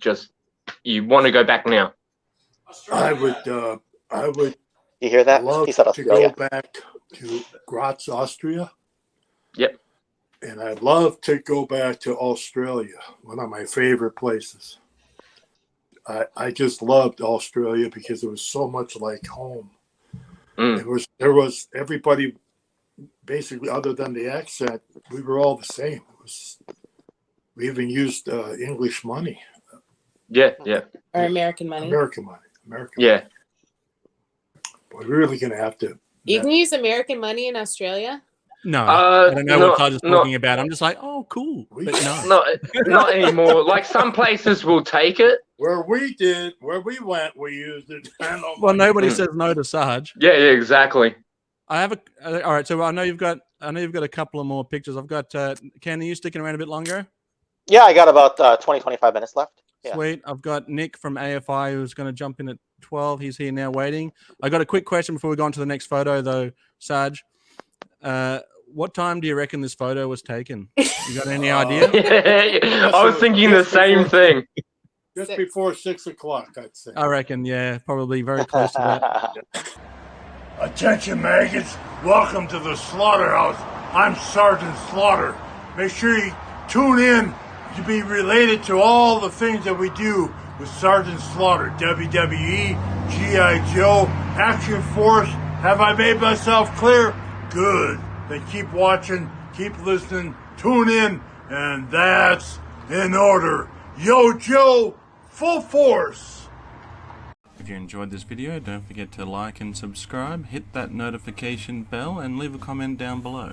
want to go back now? I would You hear that? love He said to Australia. go back to Graz, Austria. Yep. And I'd love to go back to Australia, one of my favorite places. I just loved Australia because it was so much like home. There was everybody basically, other than the accent, we were all the same. We even used English money. Yeah. Or American money. American money. Yeah. But we're really gonna have to. You can use American money in Australia? No, I don't know what Todd is not- talking about. I'm just like, oh, cool. But no. Not anymore. Like some places will take it. Where we went, we used it. Well, nobody says no to Sarge. Yeah, exactly. I have all right. So I know you've got a couple of more pictures. I've got. Ken, are you sticking around a bit longer? Yeah, I got about 20-25 minutes left. Yeah. Sweet. I've got Nick from AFI who's going to jump in at 12. He's here now waiting. I got a quick question before we go on to the next photo, though, Sarge. What time do you reckon this photo was taken? You got any idea? Yeah, I was thinking the same thing. Just before 6 o'clock, I'd say. I reckon, yeah, probably very close to that. Attention, maggots. Welcome to the Slaughterhouse. I'm Sergeant Slaughter. Make sure you tune in to be related to all the things that we do with Sergeant Slaughter. WWE, G.I. Joe, Action Force. Have I made myself clear? Good. Then keep watching, keep listening, tune in, and that's in order. Yo, Joe, full force. If you enjoyed this video, don't forget to like and subscribe, hit that notification bell, and leave a comment down below.